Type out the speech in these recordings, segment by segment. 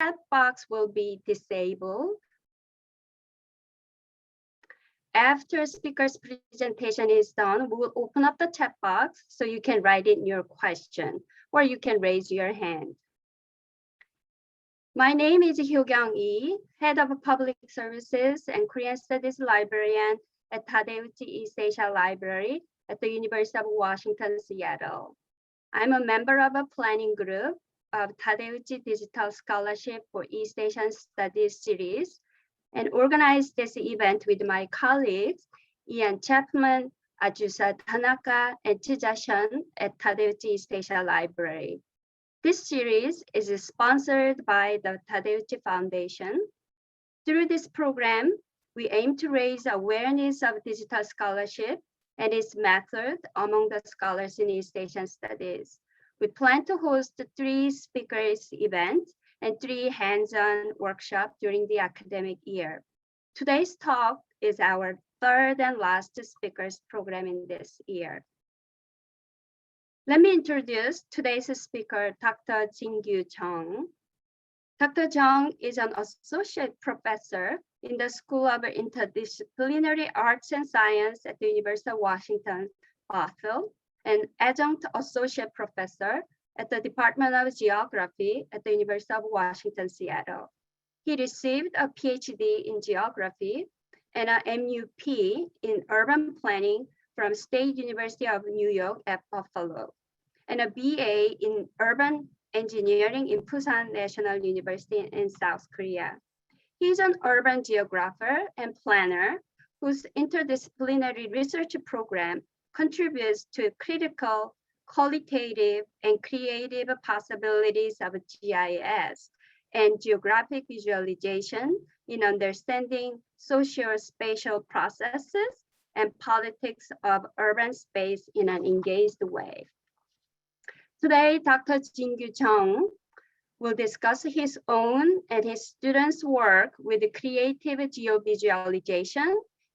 chat box will be disabled. After speaker's presentation is done, we will open up the chat box so you can write in your question or you can raise your hand. My name is Hyo-kyung Lee, Head of Public Services and Korean Studies Librarian at Tadeuchi East Asia Library at the University of Washington, Seattle. I'm a member of a planning group of Tadeuchi Digital Scholarship for East Asian Studies series and organized this event with my colleagues, Ian Chapman, Ajusa Tanaka, and Chija Shun at Tadeuchi East Asia Library. This series is sponsored by the Tadeuchi Foundation. Through this program, we aim to raise awareness of digital scholarship and its method among the scholars in East Asian studies. We plan to host 3 speakers events and 3 hands-on workshops during the academic year. Today's talk is our 3rd and last speakers program in this year. Let me introduce today's speaker, Dr. Jin-Gyu Chung. Dr. Chung is an associate professor in the School of Interdisciplinary Arts and Science at the University of Washington, Bothell, and adjunct associate professor at the Department of Geography at the University of Washington, Seattle. He received a PhD in geography and a MUP in urban planning from State University of New York at Buffalo, and a BA in urban engineering in Busan National University in South Korea. He's an urban geographer and planner whose interdisciplinary research program contributes to critical, qualitative, and creative possibilities of GIS and geographic visualization in understanding socio-spatial processes and politics of urban space in an engaged way. Today, Dr. Jin-Gyu Chung will discuss his own and his students' work with creative geovisualization,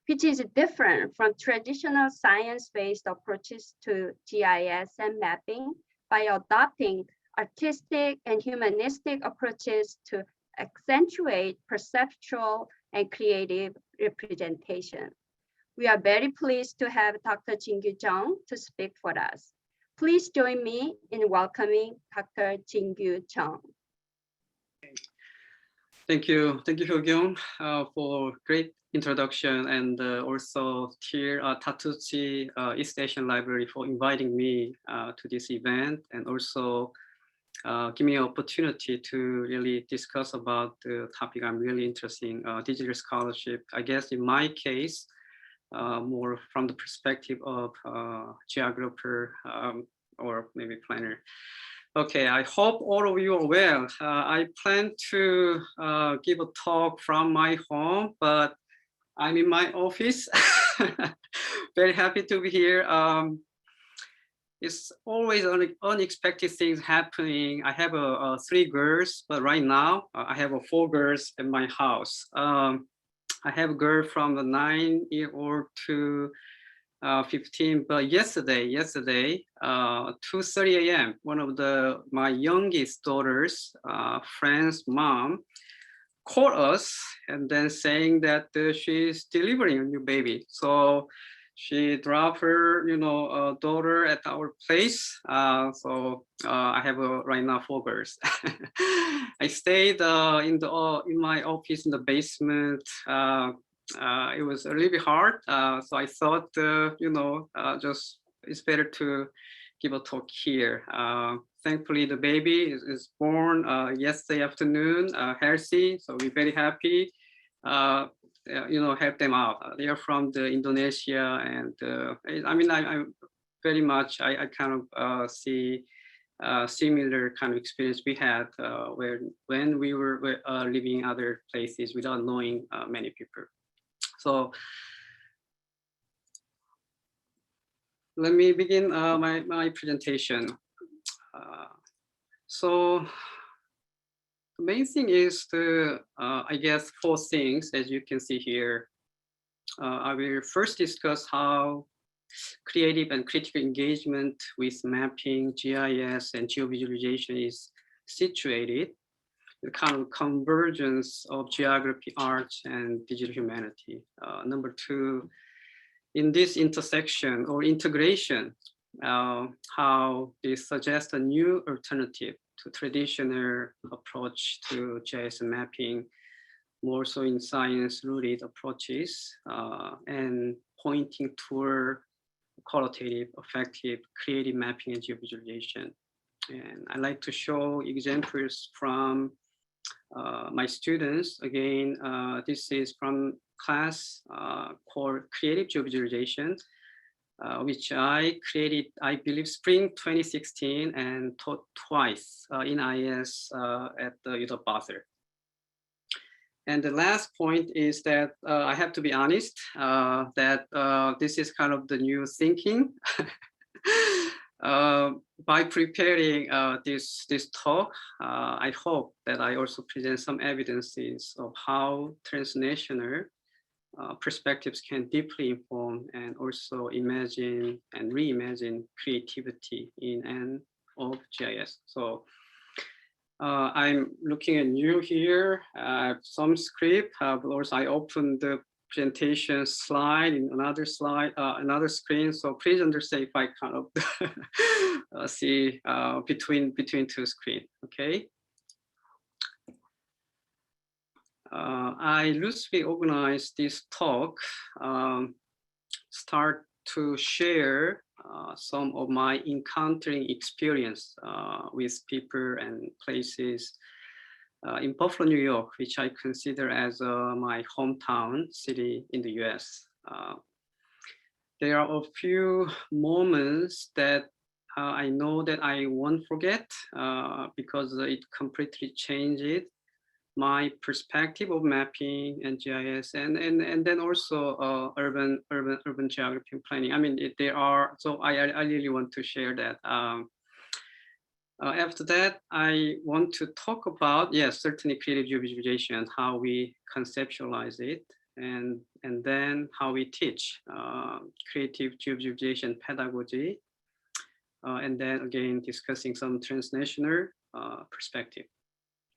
which is different from traditional science-based approaches to GIS and mapping by adopting artistic and humanistic approaches to accentuate perceptual and creative representation. We are very pleased to have Dr. Jin-Gyu Chung to speak for us. Please join me in welcoming Dr. Jin-Gyu Chung. Thank you, Hyo-kyung, for great introduction, and also here Tadeuchi East Asian Library for inviting me to this event, and also give me an opportunity to really discuss about the topic I'm really interested in, digital scholarship. I guess in my case, more from the perspective of geographer or maybe planner. Okay, I hope all of you are well. I plan to give a talk from my home, but I'm in my office. Very happy to be here. It's always unexpected things happening. I have 3 girls, but right now I have 4 girls in my house. I have a girl from the 9-year-old to 15, but yesterday, 2:30 a.m., one of my youngest daughter's friend's mom called us and then saying that she's delivering a new baby. So she dropped her, daughter at our place. So I have right now 4 girls. I stayed in my office in the basement. It was a little bit hard, so I thought, just it's better to give a talk here. Thankfully, the baby is born yesterday afternoon, healthy, so we're very happy. Help them out. They are from Indonesia, and I very much I kind of see similar kind of experience we had when we were living in other places without knowing many people. So let me begin my presentation. So the main thing is I guess 4 things, as you can see here. I will first discuss how creative and critical engagement with mapping, GIS, and geovisualization is situated. the kind of convergence of geography, arts, and digital humanity. Number two, in this intersection or integration, how they suggest a new alternative to traditional approach to GIS mapping, more so in science-rooted approaches, and pointing toward qualitative, effective, creative mapping and geovisualization. And I like to show examples from my students. Again, this is from class called Creative Geovisualization, which I created, I believe, spring 2016 and taught twice in IS at the UW Basel. And the last point is that I have to be honest that this is kind of the new thinking. By preparing this talk, I hope that I also present some evidences of how transnational perspectives can deeply inform and also imagine and reimagine creativity in and of GIS. So I'm looking at you here, some script, but also I opened the presentation slide in another slide, another screen. So please understand if I kind of see between two screens, okay? I loosely organized this talk, start to share some of my encountering experience with people and places in Buffalo, New York, which I consider as my hometown city in the US. There are a few moments that I know that I won't forget because it completely changed my perspective of mapping and GIS, and then also urban geography and planning. I mean, there are, so I really want to share that. After that, I want to talk about, yes, certainly creative geovisualization, how we conceptualize it, and then how we teach creative geovisualization pedagogy, and then again discussing some transnational perspective.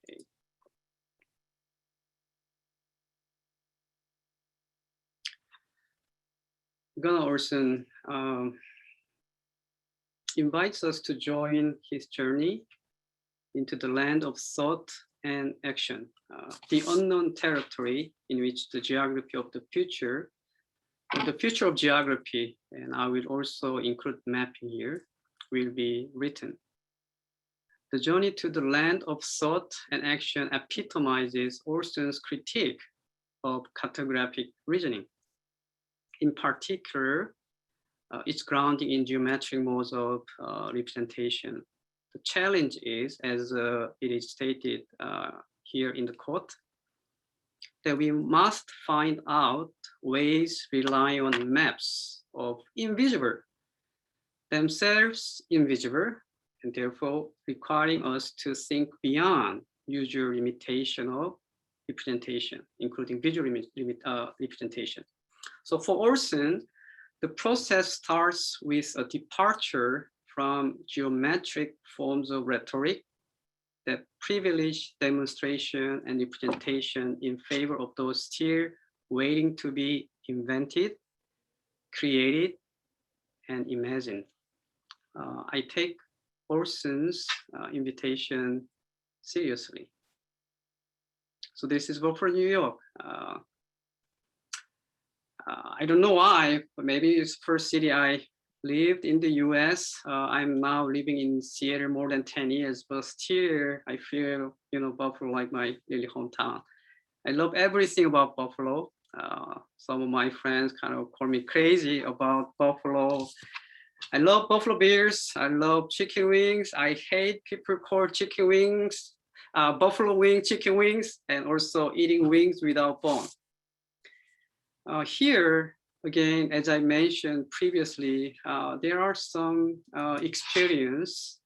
Okay. Gunnar Olsen invites us to join his journey into the land of thought and action, the unknown territory in which the geography of the future of geography, and I will also include mapping here, will be written. The journey to the land of thought and action epitomizes Olsen's critique of cartographic reasoning. In particular, its grounding in geometric modes of representation. The challenge is, as it is stated here in the quote, that we must find out ways rely on maps of invisible, themselves invisible, and therefore requiring us to think beyond usual limitation of representation, including visual representation. So for Olsen, the process starts with a departure from geometric forms of rhetoric that privilege demonstration and representation in favor of those still waiting to be invented, created, and imagined. I take Olsen's invitation seriously. So this is Buffalo, New York. I don't know why, but maybe it's the first city I lived in the US. I'm now living in Seattle more than 10 years, but still I feel, Buffalo like my really hometown. I love everything about Buffalo. Some of my friends kind of call me crazy about Buffalo. I love Buffalo Bills. I love chicken wings. I hate people call chicken wings, buffalo wing chicken wings, and also eating wings without bone. Here, again, as I mentioned previously, there are some experience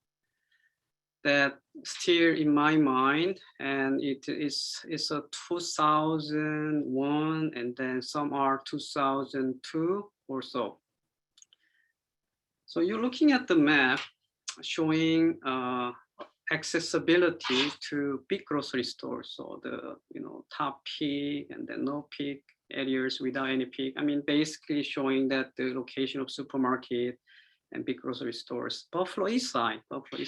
that still in my mind, and it's a 2001, and then some are 2002 or so. So you're looking at the map showing accessibility to big grocery stores. So the top peak and then no peak areas without any peak. I mean, basically showing that the location of supermarket and big grocery stores. Buffalo East Side. Buffalo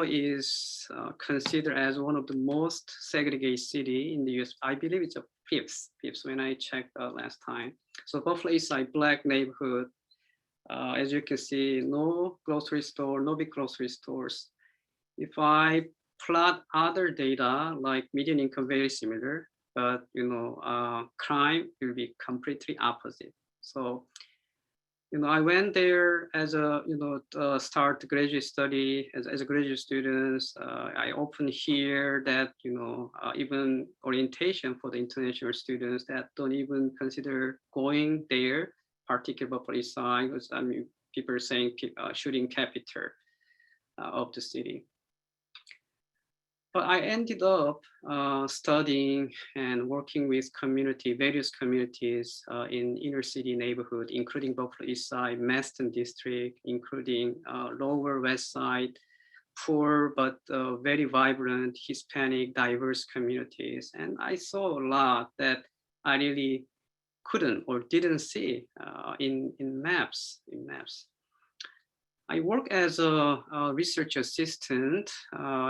is considered as one of the most segregated city in the U.S. I believe it's a fifth when I checked last time. So Buffalo East Side, black neighborhood. As you can see, no grocery store, no big grocery stores. If I plot other data like median income, very similar, but crime will be completely opposite. So I went there as a start graduate study as a graduate student. I often hear that even orientation for the international students that don't even consider going there, particularly Buffalo East Side, because I mean people are saying shooting capital of the city. But I ended up studying and working with various communities in inner city neighborhood, including Buffalo East Side, Maston District, including Lower West Side, poor but very vibrant Hispanic diverse communities. And I saw a lot that I really couldn't or didn't see in maps. I work as a research assistant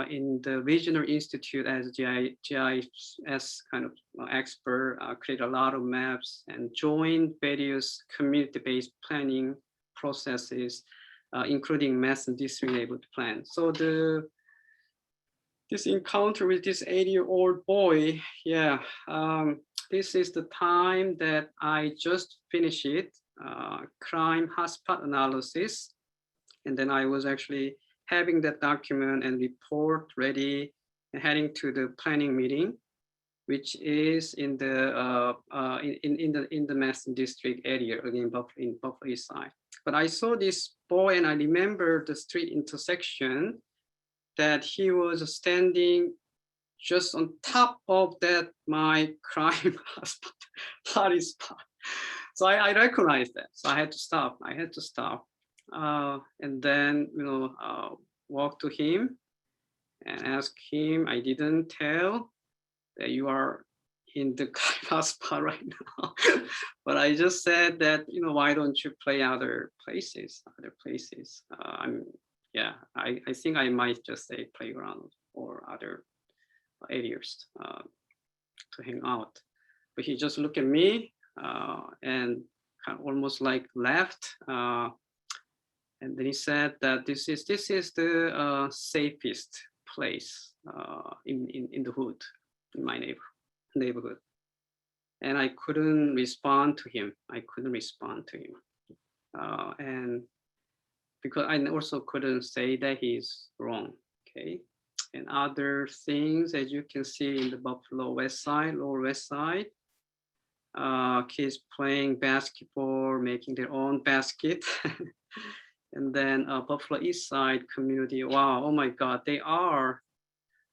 in the regional institute as GIS kind of expert, create a lot of maps and join various community-based planning processes, including mass and district neighborhood plan. So this encounter with this 80-year-old boy, this is the time that I just finished it, crime hotspot analysis. And then I was actually having that document and report ready and heading to the planning meeting, which is in the Maston District area, again, in Buffalo East Side. But I saw this boy and I remember the street intersection that he was standing just on top of that my crime hotspot. So I recognized that. So I had to stop. And then walk to him and ask him. I didn't tell that you are in the hotspot right now, but I just said that why don't you play other places? I think I might just say playground or other areas to hang out. But he just looked at me and kind of almost like laughed. And then he said that this is the safest place in the hood, in my neighborhood. And I couldn't respond to him. And because I also couldn't say that he's wrong. Okay. And other things, as you can see in the Buffalo West Side, Lower West Side, kids playing basketball, making their own basket. And then Buffalo East Side community, wow, oh my God, they are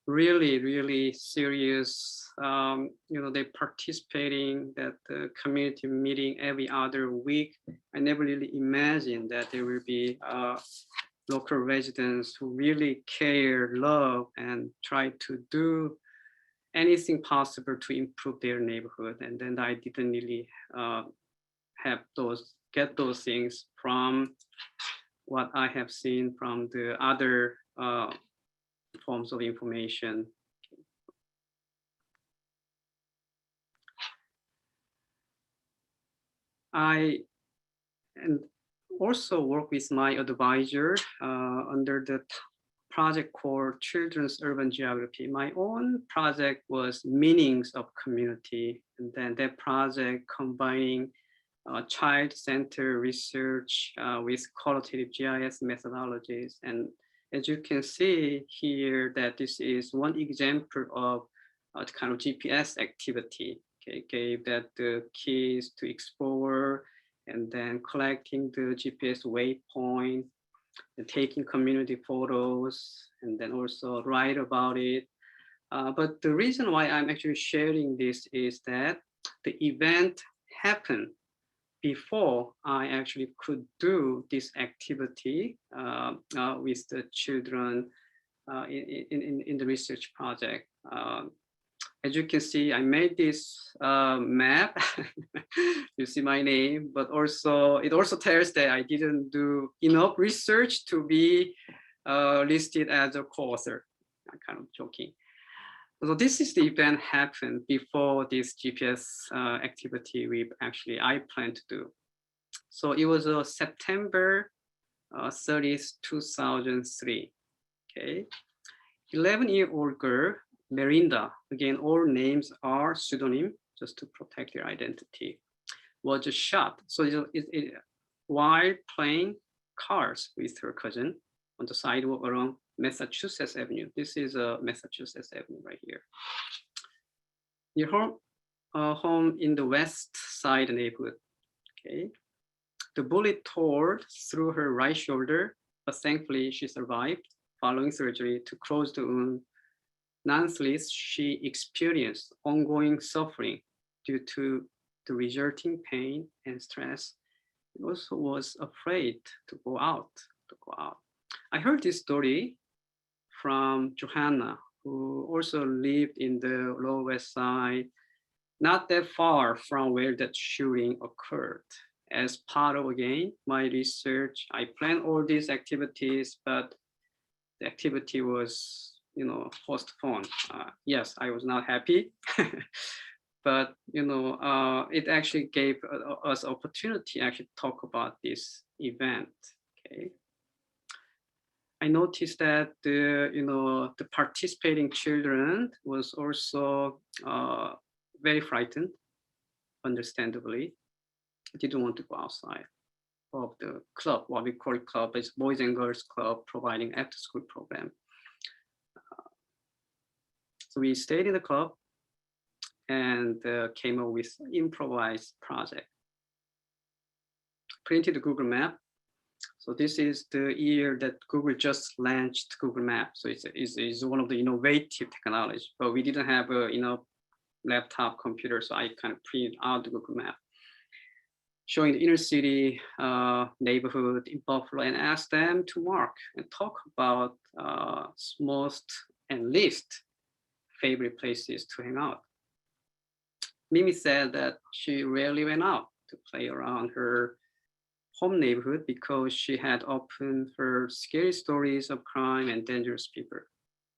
really, really serious. They're participating at the community meeting every other week. I never really imagined that there will be local residents who really care, love, and try to do anything possible to improve their neighborhood. And then I didn't really get those things from what I have seen from the other forms of information. I also work with my advisor under the project called Children's Urban Geography. My own project was Meanings of Community, and then that project combining child-centered research with qualitative GIS methodologies. And as you can see here, that this is one example of a kind of GPS activity. Okay, gave that the kids to explore and then collecting the GPS waypoint and taking community photos and then also write about it. But the reason why I'm actually sharing this is that the event happened before I actually could do this activity with the children in the research project. As you can see, I made this map. You see my name, but also it also tells that I didn't do enough research to be listed as a co-author. I'm kind of joking. So this is the event happened before this GPS activity I plan to do. So it was September 30th, 2003. Okay, 11-year-old girl, Merinda, again, all names are pseudonym just to protect their identity, was shot. So while playing cards with her cousin on the sidewalk around Massachusetts Avenue. This is Massachusetts Avenue right here. Near home in the west side neighborhood. Okay. The bullet tore through her right shoulder, but thankfully she survived. Following surgery to close the wound, nonetheless, she experienced ongoing suffering due to the resulting pain and stress. She also was afraid to go out. I heard this story from Johanna, who also lived in the Lower West Side, not that far from where that shooting occurred. As part of, again, my research, I planned all these activities, but the activity was, postponed. Yes, I was not happy, but, it actually gave us opportunity to actually talk about this event, okay? I noticed that the participating children was also very frightened, understandably. Didn't want to go outside of the club, what we call club, is Boys and Girls Club, providing after school program. So we stayed in the club and came up with improvised project. Printed the Google Map. So this is the year that Google just launched Google Maps. So it's one of the innovative technology, but we didn't have a laptop computer, so I kind of printed out the Google Map, showing the inner city neighborhood in Buffalo, and asked them to mark and talk about most and least favorite places to hang out. Mimi said that she rarely went out to play around her home neighborhood because she had often heard scary stories of crime and dangerous people.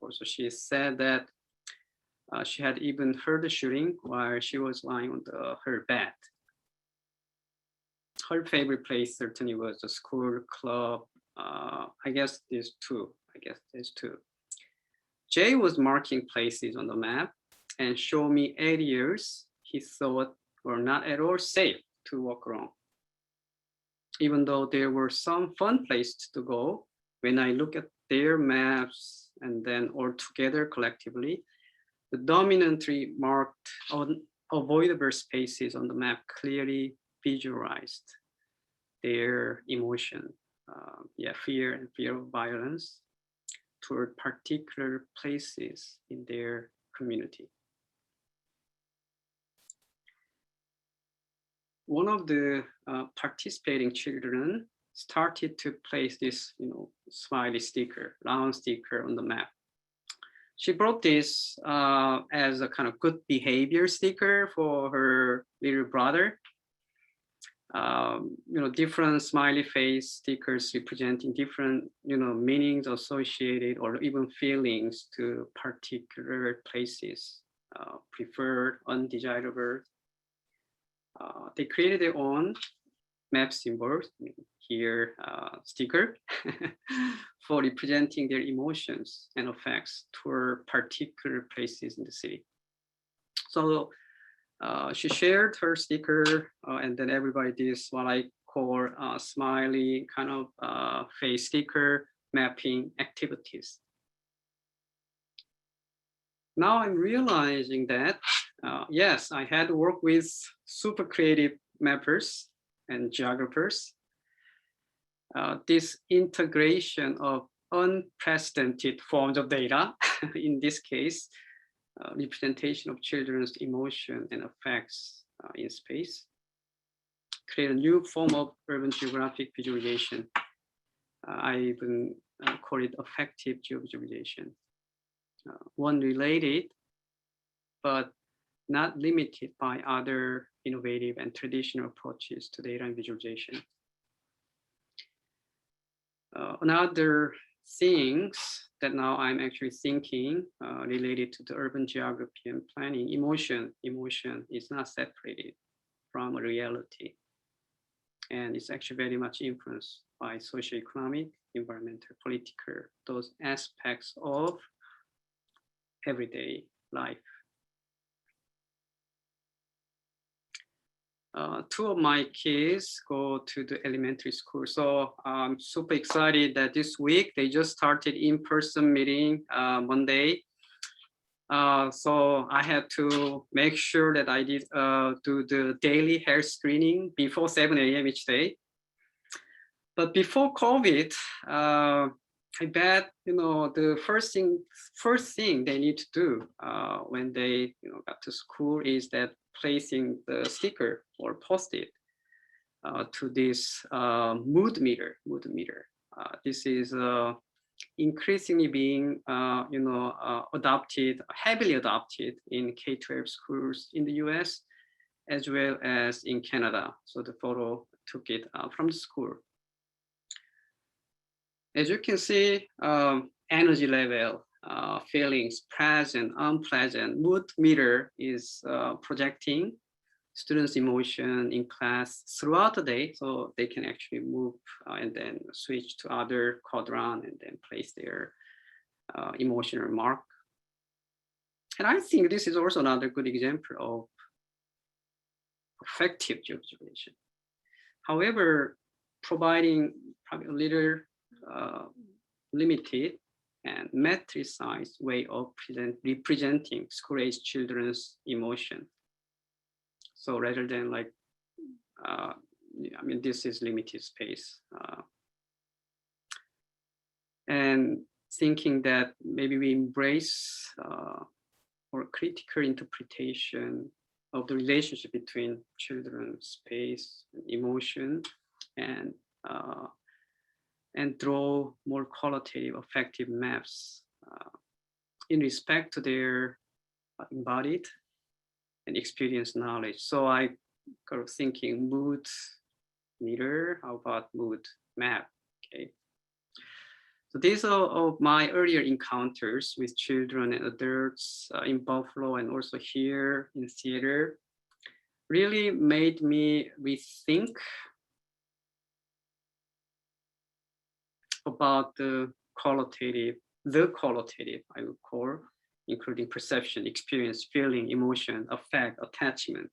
Also, she said that she had even heard the shooting while she was lying on her bed. Her favorite place certainly was the school, club. I guess there's two. Jay was marking places on the map and showed me areas he thought were not at all safe to walk around. Even though there were some fun places to go, when I look at their maps and then all together collectively, the dominantly marked avoidable spaces on the map clearly visualized their emotion, fear and fear of violence toward particular places in their community. One of the participating children started to place this, smiley sticker, round sticker on the map. She brought this as a kind of good behavior sticker for her little brother. Different smiley face stickers representing different, meanings associated or even feelings to particular places, preferred, undesirable. They created their own map symbols, here sticker, for representing their emotions and effects toward particular places in the city. So she shared her sticker, and then everybody did what I call smiley kind of face sticker mapping activities. Now I'm realizing that, yes, I had to work with super creative mappers and geographers. This integration of unprecedented forms of data, in this case, representation of children's emotion and effects in space, create a new form of urban geographic visualization. I even call it affective geovisualization. One related, but not limited by other innovative and traditional approaches to data and visualization. Another things that now I'm actually thinking related to the urban geography and planning, emotion is not separated from reality. And it's actually very much influenced by socioeconomic, environmental, political, those aspects of everyday life. Two of my kids go to the elementary school. So I'm super excited that this week they just started in-person meeting Monday. So I had to make sure that I did do the daily health screening before 7 a.m. each day. But before COVID, I bet the first thing they need to do when they got to school is that placing the sticker or post-it to this mood meter. This is increasingly being heavily adopted in K-12 schools in the US as well as in Canada. So the photo took it from the school. As you can see, energy level, feelings, present, unpleasant, mood meter is projecting students' emotion in class throughout the day, so they can actually move and then switch to other quadrant and then place their emotional mark. And I think this is also another good example of effective geovisualization. However, providing probably a little limited and matrixized way of representing school-age children's emotion. So rather than like, this is limited space. And thinking that maybe we embrace more critical interpretation of the relationship between children, space, emotion, and draw more qualitative, effective maps in respect to their embodied and experienced knowledge. So I got thinking mood meter, how about mood map, okay? So these are my earlier encounters with children and adults in Buffalo and also here in theater really made me rethink about the qualitative, I would call, including perception, experience, feeling, emotion, affect, attachment,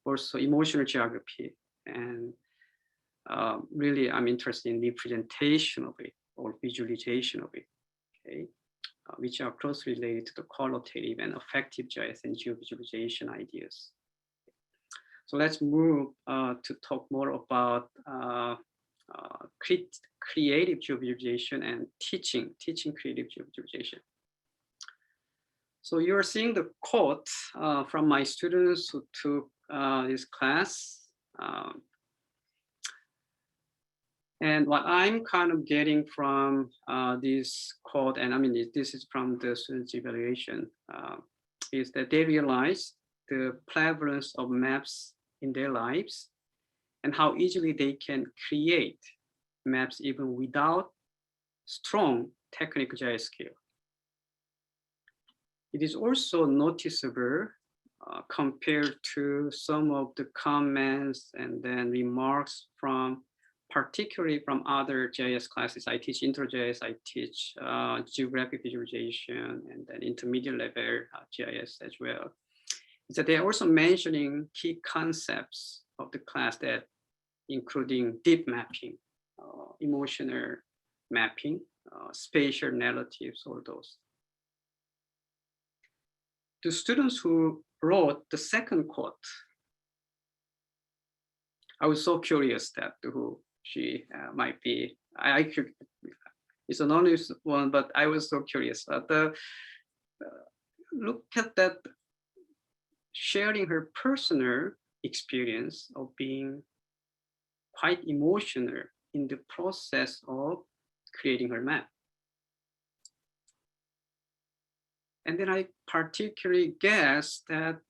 also emotional geography. And really, I'm interested in representation of it or visualization of it, okay, which are closely related to the qualitative and affective GIS and geovisualization ideas. So let's move to talk more about creative geovisualization and teaching creative geovisualization. So you're seeing the quote from my students who took this class. And what I'm kind of getting from this quote, and this is from the students' evaluation, is that they realize the prevalence of maps in their lives and how easily they can create maps even without strong technical GIS skill. It is also noticeable compared to some of the comments and then remarks from, particularly from other GIS classes. I teach intro GIS, I teach geographic visualization, and then intermediate level GIS as well. So they're also mentioning key concepts of the class that including deep mapping, emotional mapping, spatial narratives, all those. The students who wrote the second quote, I was so curious that who she might be. I could, it's an anonymous one, but I was so curious. Look at that, sharing her personal experience of being quite emotional in the process of creating her map. And then I particularly guess that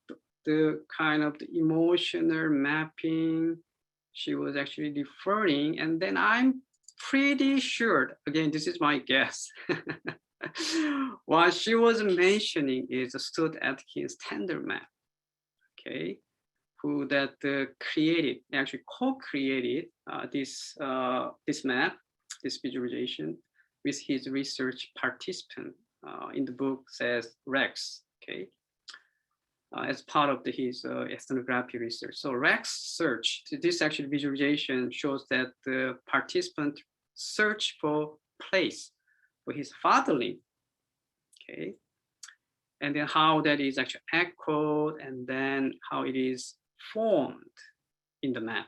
the kind of the emotional mapping she was actually referring, and then I'm pretty sure, again, this is my guess, what she was mentioning is Stuart Atkins tender map, okay, who that created, actually co-created this map, this visualization with his research participant. In the book says Rex, okay, as part of his ethnography research. So Rex search, this actually visualization shows that the participant search for place for his fatherland, okay, and then how that is actually echoed and then how it is formed in the map.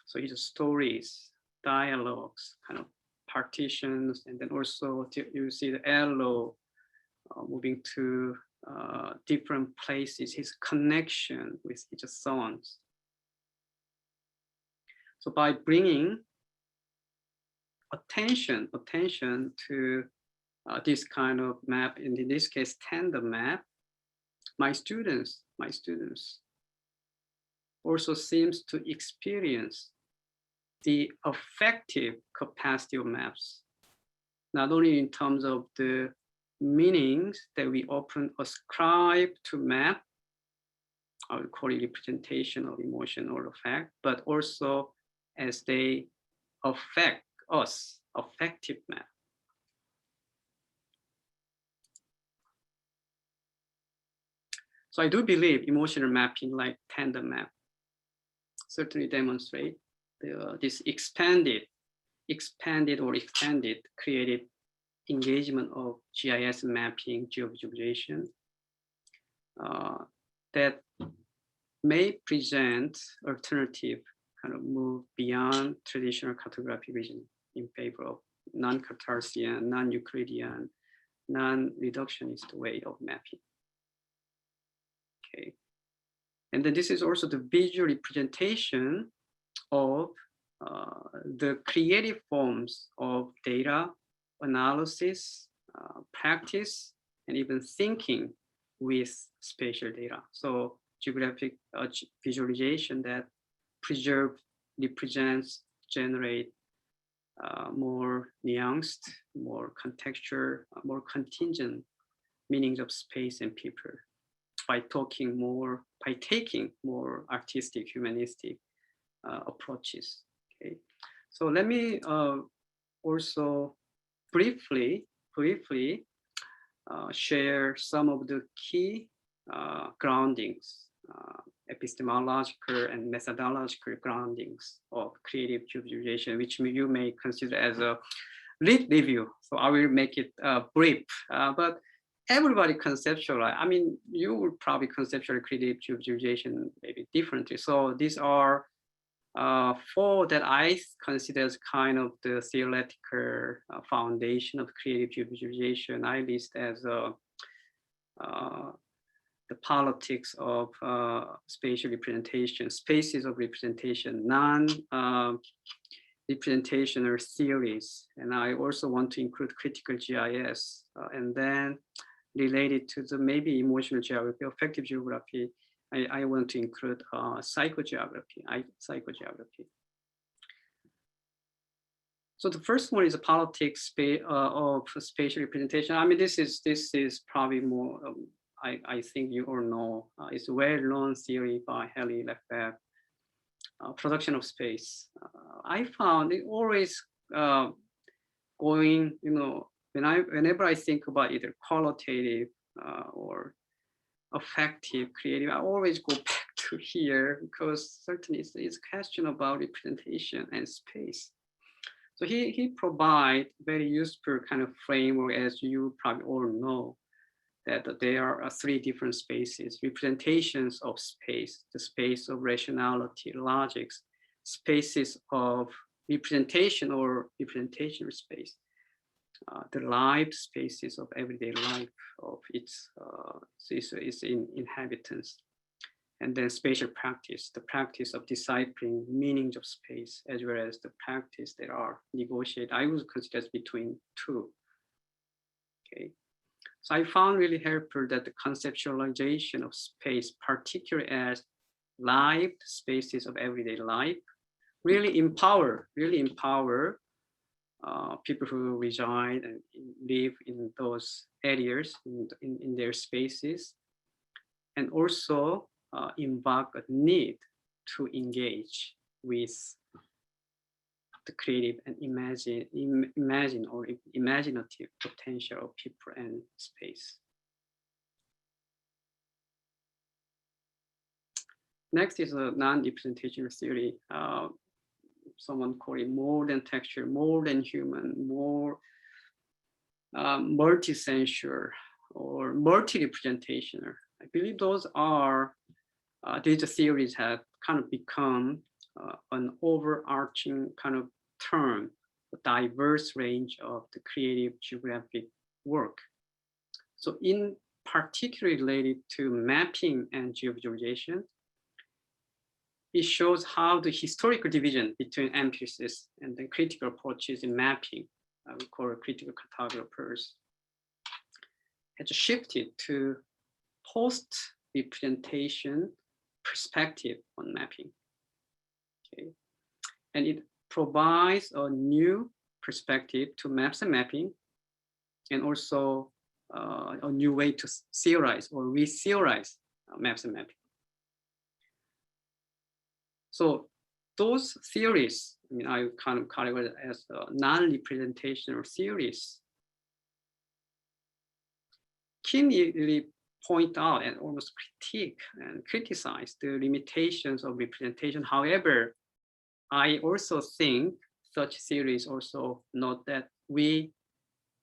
So his stories, dialogues, kind of partitions, and then also you see the arrow moving to different places, his connection with his sons. So by bringing attention to this kind of map, and in this case, tandem map, my students also seems to experience the affective capacity of maps, not only in terms of the meanings that we often ascribe to map, I would call it representation of emotion or effect, but also as they affect us, affective map. So I do believe emotional mapping like tandem map certainly demonstrate this expanded creative engagement of GIS mapping, geovisualization that may present alternative kind of move beyond traditional cartography vision in favor of non-Cartesian, non-Euclidean, non-reductionist way of mapping. Okay, and then this is also the visual representation of the creative forms of data analysis, practice, and even thinking with spatial data. So geographic visualization that preserve, represents, generate more nuanced, more contextual, more contingent meanings of space and people by taking more artistic, humanistic approaches. Okay, so let me also briefly share some of the key groundings, epistemological and methodological groundings of creative visualization, which you may consider as a lit review. So I will make it brief, but everybody conceptualize. I mean, you would probably conceptualize creative visualization maybe differently. So these are four that I consider as kind of the theoretical foundation of creative visualization. I list as the politics of spatial representation, spaces of representation, non-representational theories. And I also want to include critical GIS, and then related to the maybe emotional geography, affective geography, I want to include psychogeography. So the first one is the politics of spatial representation. I mean, this is probably more. I think you all know. It's a well-known theory by Hallie Lefebvre. Production of space. I found it always going. You know, whenever I think about either qualitative or affective, creative, I always go back to here because certainly it's a question about representation and space. So he provides very useful kind of framework, as you probably all know, that there are three different spaces: representations of space, the space of rationality, logics, spaces of representation or representational space, the live spaces of everyday life of its inhabitants. and then spatial practice, the practice of deciphering meanings of space, as well as the practice that are negotiated. I would consider as between two. Okay, so I found really helpful that the conceptualization of space, particularly as lived spaces of everyday life, really empower people who reside and live in those areas in their spaces, and also invoke a need to engage with the creative and imaginative potential of people and space. Next is a non-representational theory. Someone called it more than texture, more than human, more multi-sensual or multi-representational. I believe those are, these theories have kind of become an overarching kind of term, a diverse range of the creative geographic work. So in particular related to mapping and geovisualization, it shows how the historical division between empiricists and the critical approaches in mapping, we call critical cartographers, has shifted to post-representation perspective on mapping. Okay, and it provides a new perspective to maps and mapping, and also a new way to theorize or re-theorize maps and mapping. So those theories, I mean, I kind of categorize it as non-representational theories, can really point out and almost critique and criticize the limitations of representation. However, I also think such theories also note that we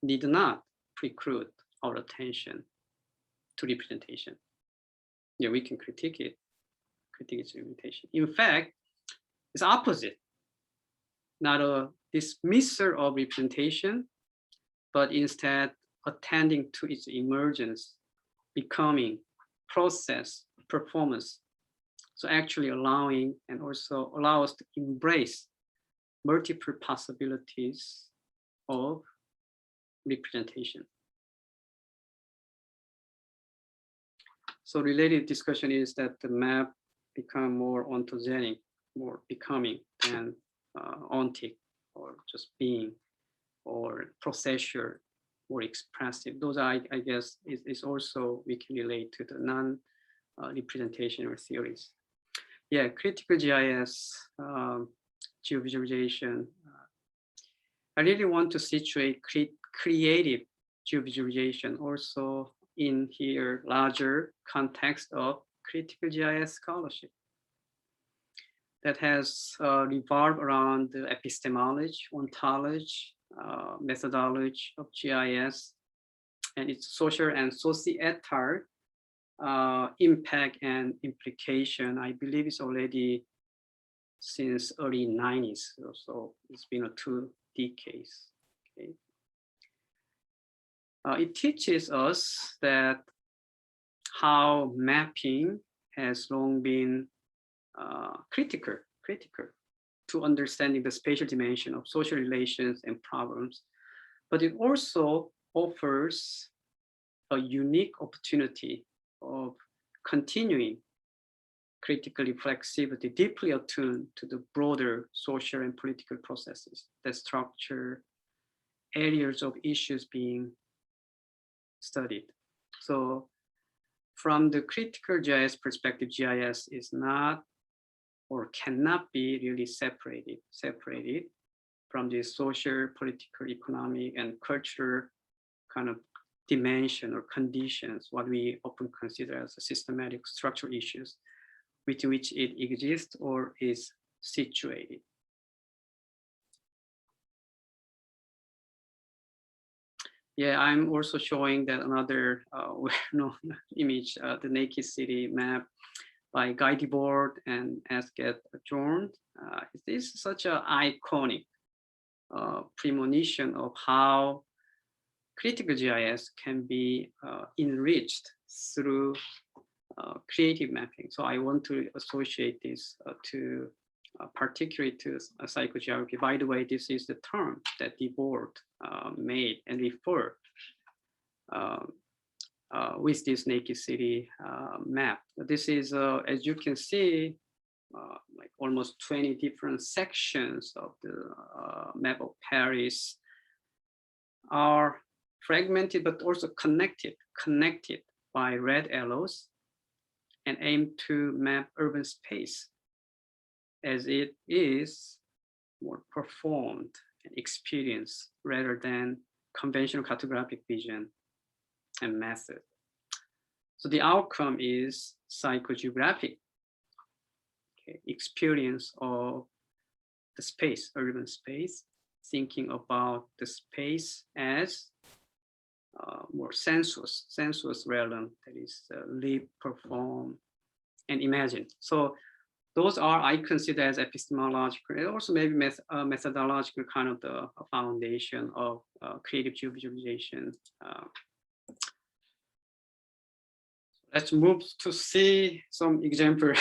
need not preclude our attention to representation. Yeah, we can critique its limitation. In fact, it's opposite, not a dismissal of representation, but instead attending to its emergence, becoming, process, performance. So actually allowing and also allow us to embrace multiple possibilities of representation. So related discussion is that the map become more ontogenic, more becoming than ontic, or just being, or processual, more expressive. Those are, I guess, is also we can relate to the non-representational theories. Yeah, critical GIS, geovisualization. I really want to situate creative geovisualization also in here larger context of critical GIS scholarship that has revolved around the epistemology, ontology, methodology of GIS, and its social and societal impact and implication. I believe it's already since early 90s, so it's been 2 decades. Okay. It teaches us that how mapping has long been critical to understanding the spatial dimension of social relations and problems, but it also offers a unique opportunity of continuing critical reflexivity, deeply attuned to the broader social and political processes that structure areas of issues being studied. So from the critical GIS perspective, GIS is not or cannot be really separated from the social, political, economic, and cultural kind of dimension or conditions, what we often consider as a systematic structural issues with which it exists or is situated. Yeah, I'm also showing that another well-known image, the Naked City map by Guy Debord and Asger Jorn. This is such an iconic premonition of how critical GIS can be enriched through creative mapping. So I want to associate this to particularly to psychogeography. By the way, this is the term that the board made and refer with this Naked City map. This is, as you can see, like almost 20 different sections of the map of Paris are fragmented, but also connected by red arrows, and aim to map urban space as it is more performed and experienced rather than conventional cartographic vision and method. So the outcome is psychogeographic experience of the space, urban space, thinking about the space as more sensuous realm that is live, perform, and imagine. So those are, I consider, as epistemological and also maybe methodological kind of the foundation of creative visualization. Let's move to see some example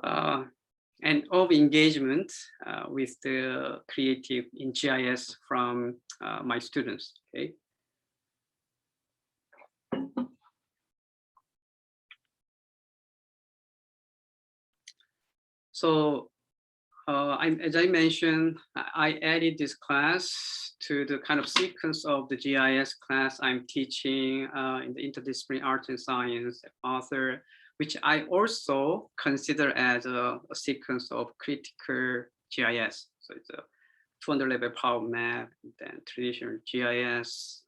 and of engagement with the creative in GIS from my students. Okay. So as I mentioned, I added this class to the kind of sequence of the GIS class I'm teaching in the interdisciplinary arts and science author, which I also consider as a sequence of critical GIS. So it's a 200 level power map, and then traditional GIS,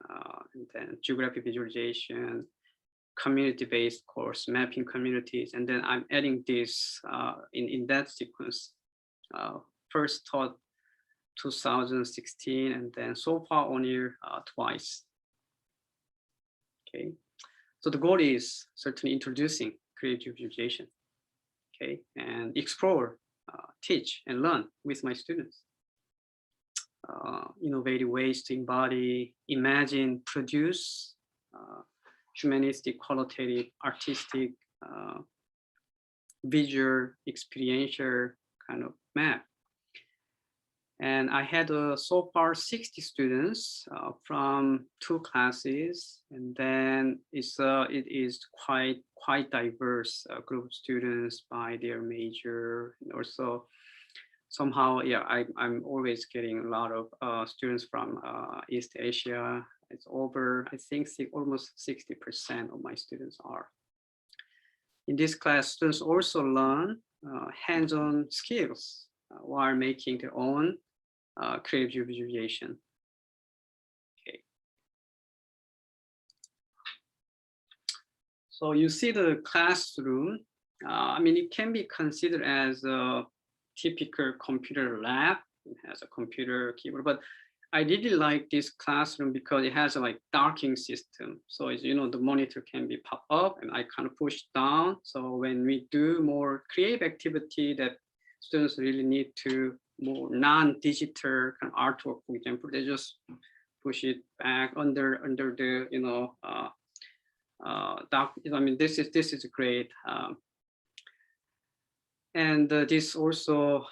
and then geographic visualization, community-based course, mapping communities, and then I'm adding this in that sequence. First taught 2016, and then so far only twice. Okay, so the goal is certainly introducing creative visualization, okay, and explore, teach, and learn with my students. Innovative ways to embody, imagine, produce humanistic, qualitative, artistic, visual, experiential kind of map. And I had so far 60 students from 2 classes, and then it is quite diverse group of students by their major, and also somehow, yeah, I'm always getting a lot of students from East Asia. It's over, I think, almost 60% of my students are. In this class, students also learn hands-on skills while making their own creative visualization. Okay. So you see the classroom. I mean, it can be considered as a typical computer lab. It has a computer keyboard, but I really like this classroom because it has a like docking system. So as you know, the monitor can be popped up and I kind of push down. So when we do more creative activity that students really need to more non-digital kind of artwork, for example, they just push it back under the, you know, dock. I mean, this is great. And this also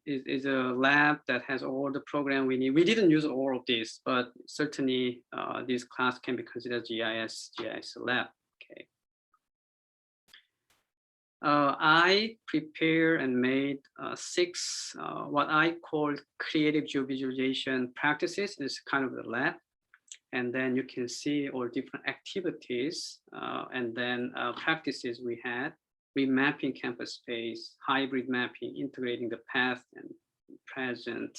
is a lab that has all the program we need. We didn't use all of this, but certainly this class can be considered GIS lab. Okay. I prepared and made 6 what I call creative geovisualization practices. It's kind of the lab. And then you can see all different activities and then practices we had. Remapping campus space, hybrid mapping, integrating the past and present,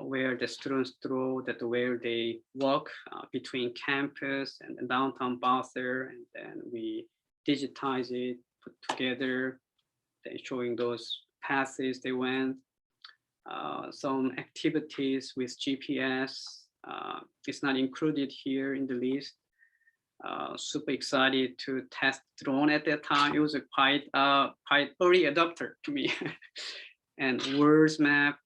where the students draw that where they walk between campus and downtown Basel, and then we digitize it, put together, then showing those paths they went. Some activities with GPS, it's not included here in the list. Super excited to test drone at that time. It was a quite early adopter to me. And words map,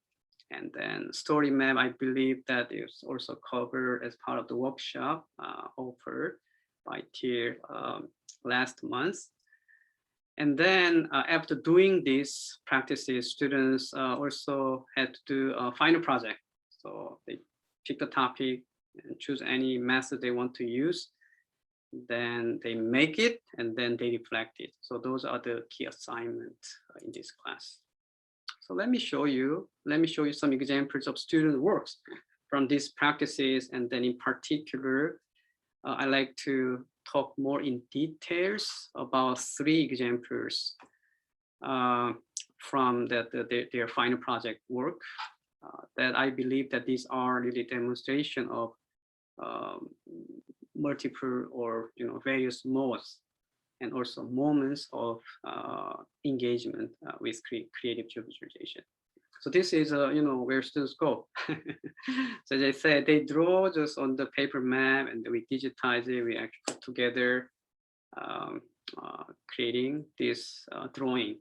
and then story map. I believe that is also covered as part of the workshop offer. by tier last month. And then after doing these practices, students also had to do a final project. So they pick a topic and choose any method they want to use. Then they make it and then they reflect it. So those are the key assignments in this class. So let me show you some examples of student works from these practices. And then in particular, I like to talk more in details about 3 examples from their final project work that I believe that these are really demonstration of multiple or various modes and also moments of engagement with creative visualization. So this is where students go. So as I said, they draw just on the paper map and we digitize it. We actually put together, creating this drawing.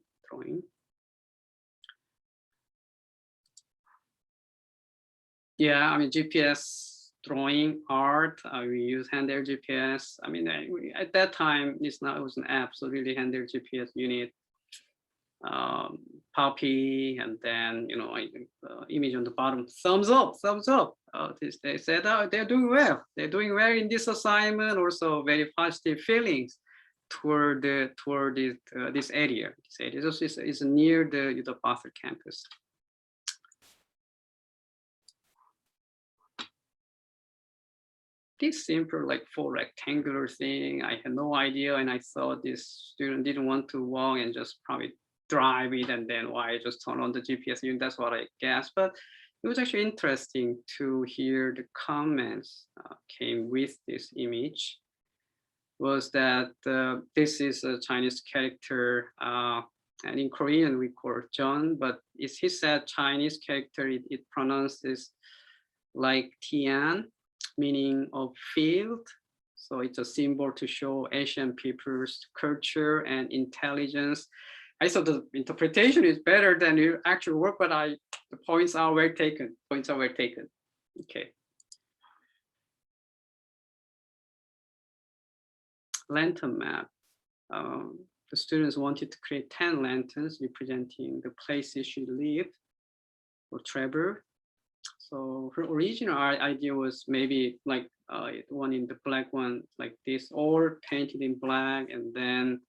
Yeah, I mean GPS drawing art. We use hand-held GPS. I mean, at that time it was an app, so really hand-held GPS unit. Puppy, and then image on the bottom, thumbs up. They said, oh, they're doing well in this assignment. Also very positive feelings toward this area. This is near the Boston campus. This simple like 4 rectangular thing, I had no idea, and I thought this student didn't want to walk and just probably drive it, and then why just turn on the GPS unit. That's what I guessed, but it was actually interesting to hear the comments came with this image. Was that this is a Chinese character, and in Korean we call it John, but he said Chinese character, it pronounces like Tian, meaning of field. So it's a symbol to show Asian people's culture and intelligence. I thought the interpretation is better than your actual work, but the points are well taken. Okay. Lantern map. The students wanted to create 10 lanterns representing the places she lived or traveled. So her original idea was maybe like one in the black one like this, or painted in black and then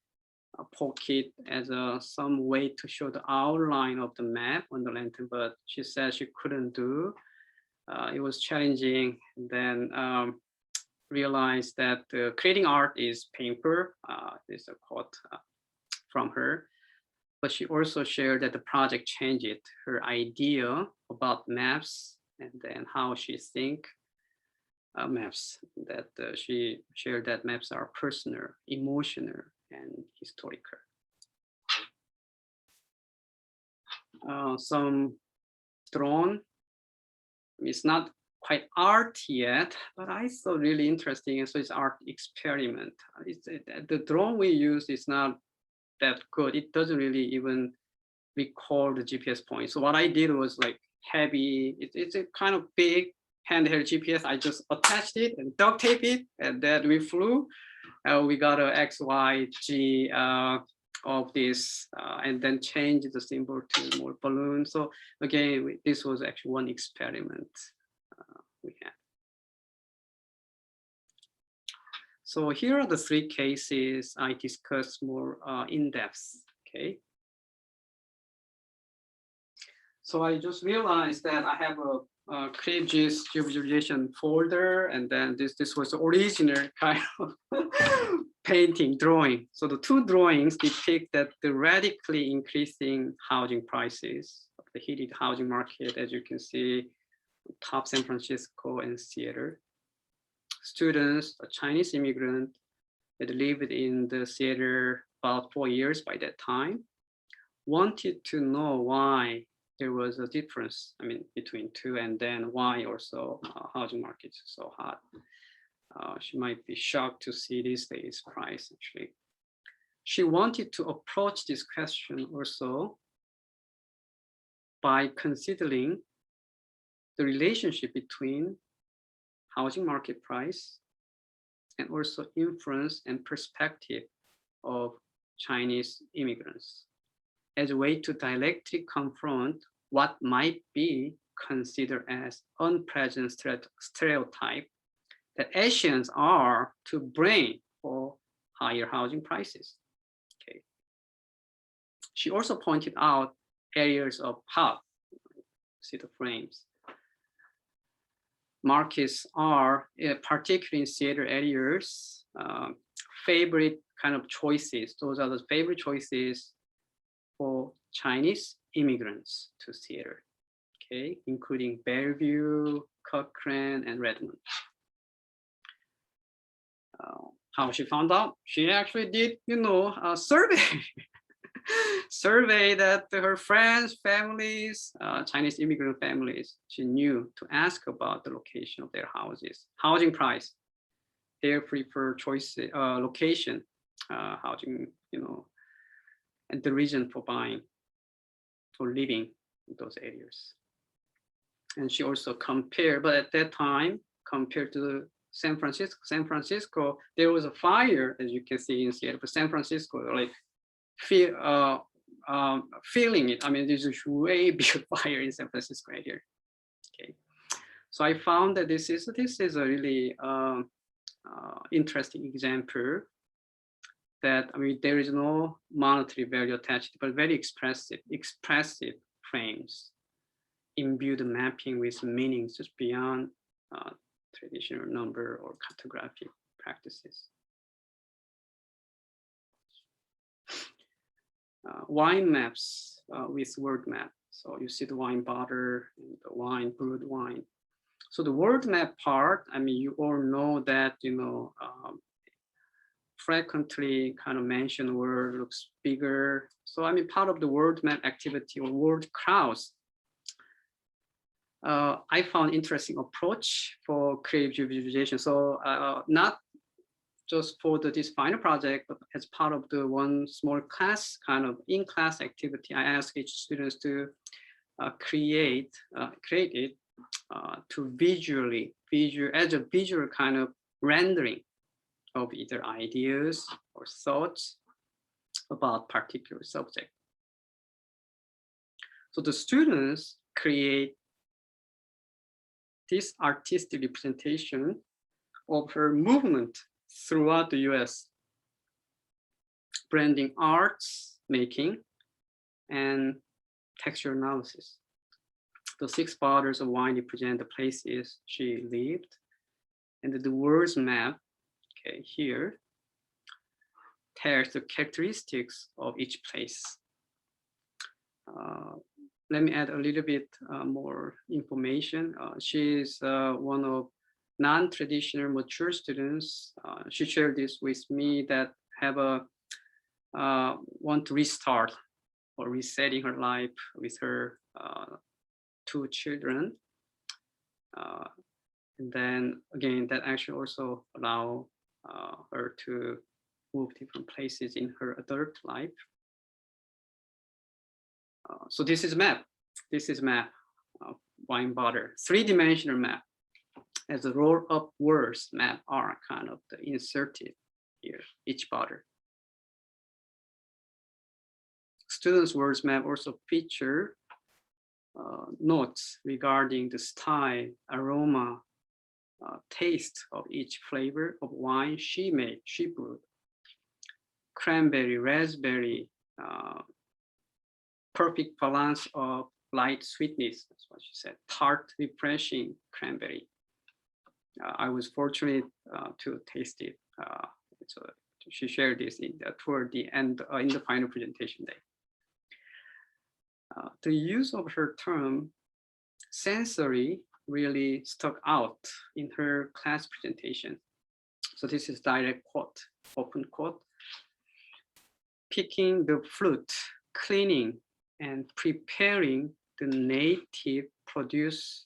poke it as some way to show the outline of the map on the lantern, but she said she couldn't do. It was challenging. Then realized that creating art is painful. This is a quote from her. But she also shared that the project changed her idea about maps and then how she think maps. That she shared that maps are personal, emotional, and historical. Some drawn. It's not quite art yet, but I thought really interesting. And so it's art experiment. The drone we use is not that good. It doesn't really even recall the GPS point. So what I did was like heavy. It's a kind of big handheld GPS. I just attached it and duct tape it, and then we flew. We got a X, Y, G of this, and then changed the symbol to more balloon. So again, this was actually one experiment we had. So here are the 3 cases I discussed more in depth. Okay. So I just realized that I have a CreateGIS geovisualization folder, and then this was the original kind of painting drawing. So the 2 drawings depict that the radically increasing housing prices of the heated housing market, as you can see, top San Francisco and Seattle. Students, a Chinese immigrant that lived in the Seattle about 4 years by that time, wanted to know why there was a difference, between 2, and then why also housing market is so hot. She might be shocked to see these days price actually. She wanted to approach this question also by considering the relationship between housing market price and also influence and perspective of Chinese immigrants as a way to directly confront what might be considered as unpresent stereotype that Asians are to blame for higher housing prices. Okay. She also pointed out areas of power. See the frames. Markets are, particularly in theater areas, favorite kind of choices. Those are the favorite choices for Chinese immigrants to theater, okay, including Bellevue, Cochrane, and Redmond. How she found out? She actually did, a survey. Survey that her friends, families, Chinese immigrant families, she knew to ask about the location of their houses, housing price, their preferred choice, location, housing, and the reason for buying, for living in those areas. And she also compared, but at that time, compared to San Francisco, there was a fire, as you can see in Seattle, but San Francisco, like, feeling it. I mean, there's a way bigger fire in San Francisco right here. Okay, so I found that this is a really interesting example that, I mean, there is no monetary value attached, but very expressive frames imbue the mapping with meanings just beyond traditional number or cartographic practices. Wine maps with word map. So you see the wine bottle and the wine, brewed wine. So the word map part, I mean, you all know that, frequently kind of mentioned word looks bigger. So I mean, part of the word map activity or word crowds, I found interesting approach for creative visualization. So not just for this final project, but as part of the one small class, kind of in-class activity, I asked each students to create it to as a visual kind of rendering of either ideas or thoughts about particular subject. So the students create this artistic representation of her movement throughout the US, branding arts making and texture analysis. The 6 bottles of wine represent the places she lived, and the words map, okay, here tells the characteristics of each place. Let me add a little bit more information. She is one of non-traditional mature students. She shared this with me that have want to restart or resetting her life with her 2 children. And then again, that actually also allow her to move different places in her adult life. So this is map. This is map, wine bottle, 3-dimensional map. As the roll up words map are kind of inserted here, each bottle. Students' words map also feature notes regarding the style, aroma, taste of each flavor of wine she brewed. Cranberry, raspberry, perfect balance of light sweetness, that's what she said. Tart, refreshing cranberry. I was fortunate to taste it. So she shared this toward the end in the final presentation day. The use of her term sensory really stuck out in her class presentation. So this is direct quote, open quote. Picking the fruit, cleaning, and preparing the native produce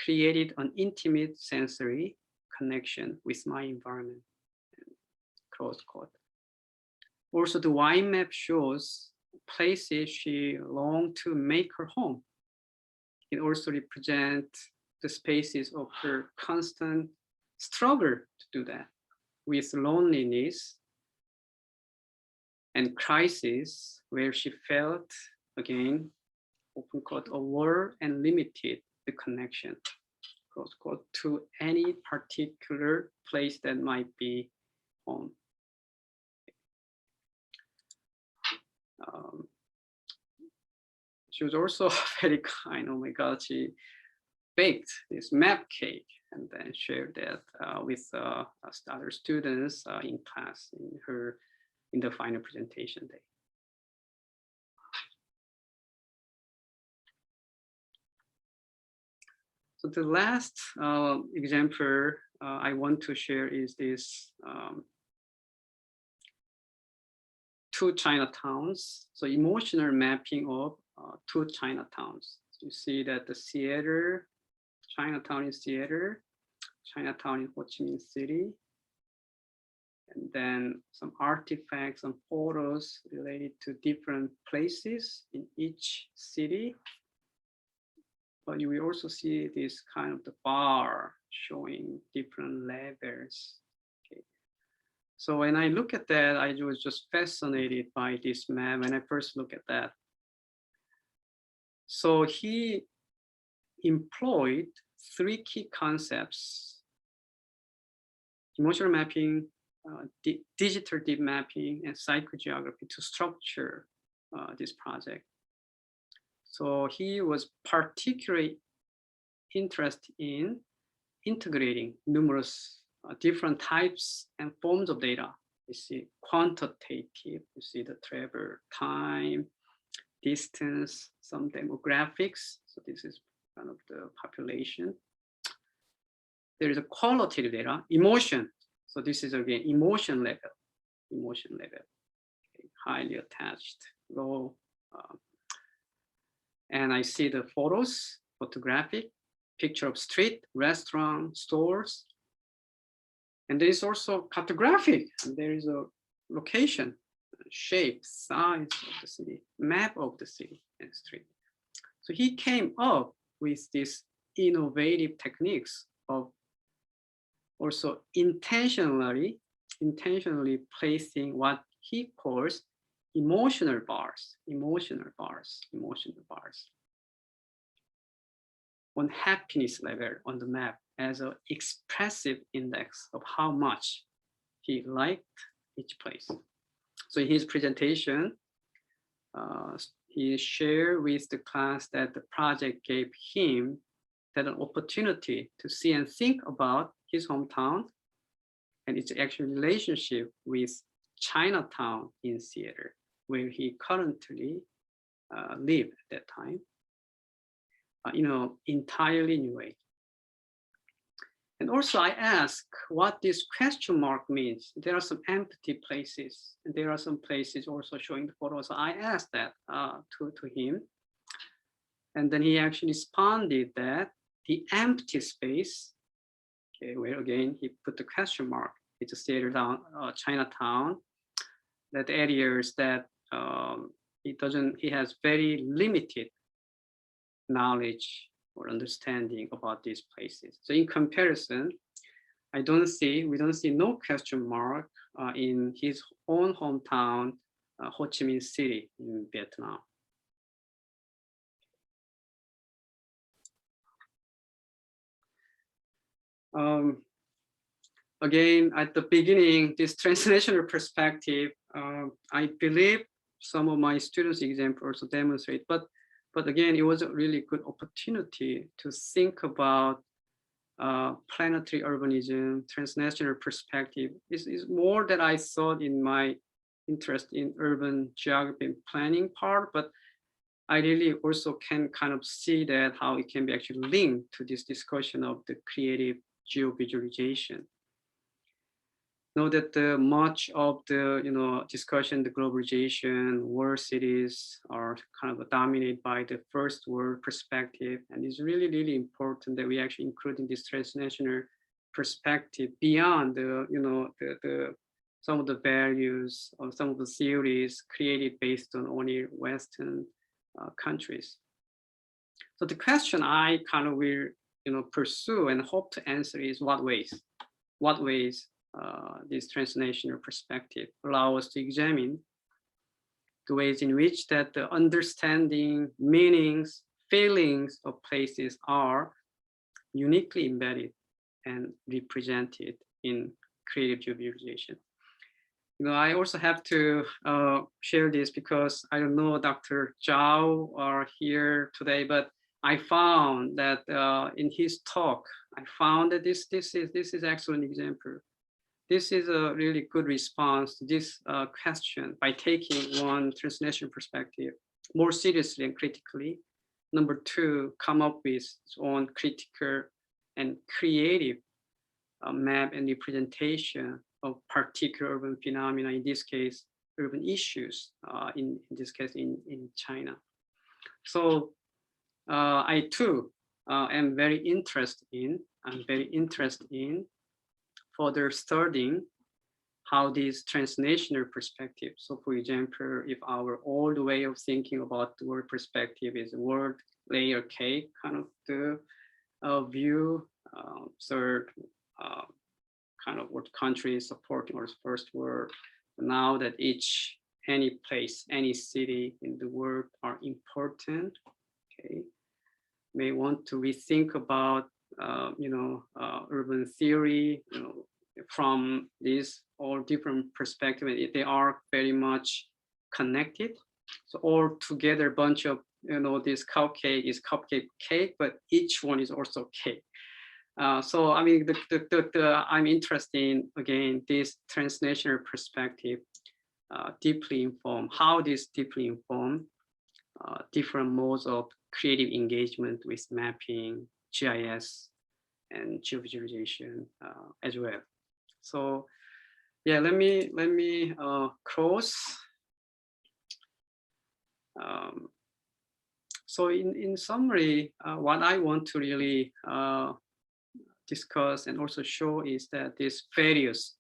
created an intimate sensory connection with my environment, close quote. Also, the wine map shows places she longed to make her home. It also represents the spaces of her constant struggle to do that. with loneliness and crisis, where she felt, again, open quote, aware and limited the connection, close quote, to any particular place that might be home. She was also very kind. Oh my God, she baked this map cake and then shared that with other students in class in the final presentation day. So the last example I want to share is this two Chinatowns. So emotional mapping of two Chinatowns. So you see that the Seattle, Chinatown in Seattle, Chinatown in Ho Chi Minh City, and then some artifacts, some photos related to different places in each city. But you will also see this kind of the bar showing different levels. Okay. So when I look at that, I was just fascinated by this map when I first look at that. So he employed three key concepts: emotional mapping, digital deep mapping, and psychogeography to structure this project. So he was particularly interested in integrating numerous different types and forms of data. You see quantitative, you see the travel time, distance, some demographics. So this is kind of the population. There is a qualitative data, emotion. So this is again emotion level, okay, highly attached, low. And I see the photos, photographic, picture of street, restaurant, stores. And there is also cartographic. And there is a location, shape, size of the city, map of the city and street. So he came up with these innovative techniques of also intentionally placing what he calls emotional bars on happiness level on the map as an expressive index of how much he liked each place. So in his presentation, he shared with the class that the project gave him that an opportunity to see and think about his hometown and its actual relationship with Chinatown in Seattle, where he currently lived at that time, entirely new way. And also I ask what this question mark means. There are some empty places, and there are some places also showing the photos. I asked that to him. And then he actually responded that the empty space, okay, where again, he put the question mark, it's a Seattle, Chinatown, that areas that he has very limited knowledge or understanding about these places. So in comparison, we don't see no question mark in his own hometown, Ho Chi Minh City in Vietnam. Again, at the beginning, this transnational perspective, I believe some of my students' examples also demonstrate, but again, it was a really good opportunity to think about planetary urbanism, transnational perspective. Is more than I thought in my interest in urban geography and planning part, but I really also can kind of see that how it can be actually linked to this discussion of the creative geovisualization. Know that much of the discussion, the globalization, world cities are kind of dominated by the first world perspective, and it's really, really important that we actually include in this transnational perspective beyond the some of the values or some of the theories created based on only Western countries. So the question I kind of will pursue and hope to answer is what ways this transnational perspective allow us to examine the ways in which that the understanding, meanings, feelings of places are uniquely embedded and represented in creative geovisualization. I also have to share this because I don't know Dr. Zhao are here today, but I found that in his talk, I found that this is actually an example. This is a really good response to this question by taking one transnational perspective more seriously and critically. Number two, come up with its own critical and creative map and representation of particular urban phenomena, in this case, urban issues, in this case, in China. So I too am very interested in further studying how these transnational perspectives. So for example, if our old way of thinking about the world perspective is world layer cake kind of the view, third kind of what country is supporting or first world. Now that any place, any city in the world are important, okay, may want to rethink about urban theory, from these all different perspectives. They are very much connected. So all together, bunch of this cupcake is cupcake cake, but each one is also cake. So I mean, I'm interested in again this transnational perspective, deeply inform how this deeply inform different modes of creative engagement with mapping, GIS, and geovisualization as well. So yeah, let me close. So in summary, what I want to really discuss and also show is that these various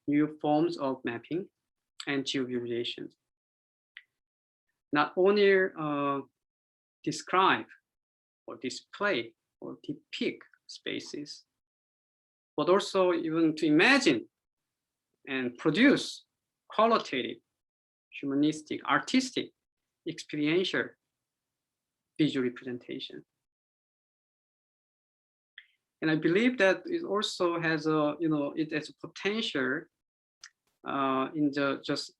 new forms of mapping and geovisualization not only describe or display or depict spaces, but also even to imagine and produce qualitative, humanistic, artistic, experiential visual representation. And I believe that it also has a, it has a potential in the just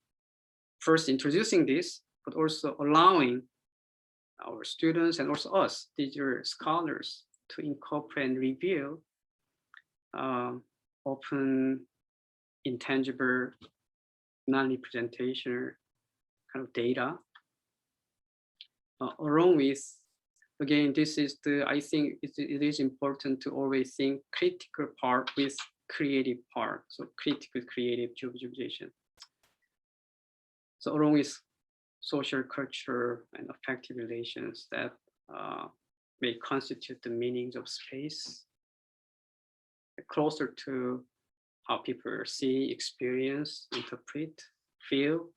first introducing this, but also allowing our students and also us, digital scholars, to incorporate and reveal often intangible, non-representational kind of data, along with, again, this is the, I think it is important to always think critical part with creative part, so critical creative geovisualization. So along with social, cultural, and affective relations that may constitute the meanings of space, closer to how people see, experience, interpret, feel,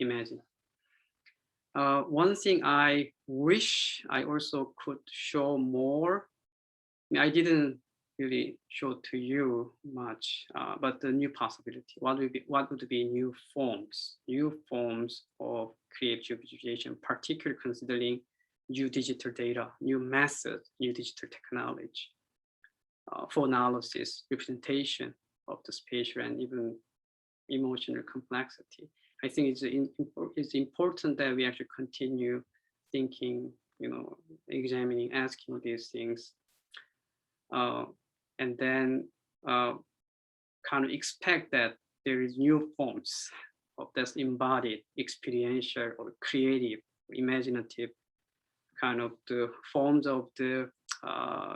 imagine. One thing I wish I also could show more, I didn't really show to you much, but the new possibility. What would be new forms of creative visualization, particularly considering new digital data, new methods, new digital technology for analysis, representation of the spatial and even emotional complexity. I think it's important that we actually continue thinking, examining, asking these things, and then kind of expect that there is new forms of this embodied, experiential, or creative, imaginative kind of the forms of the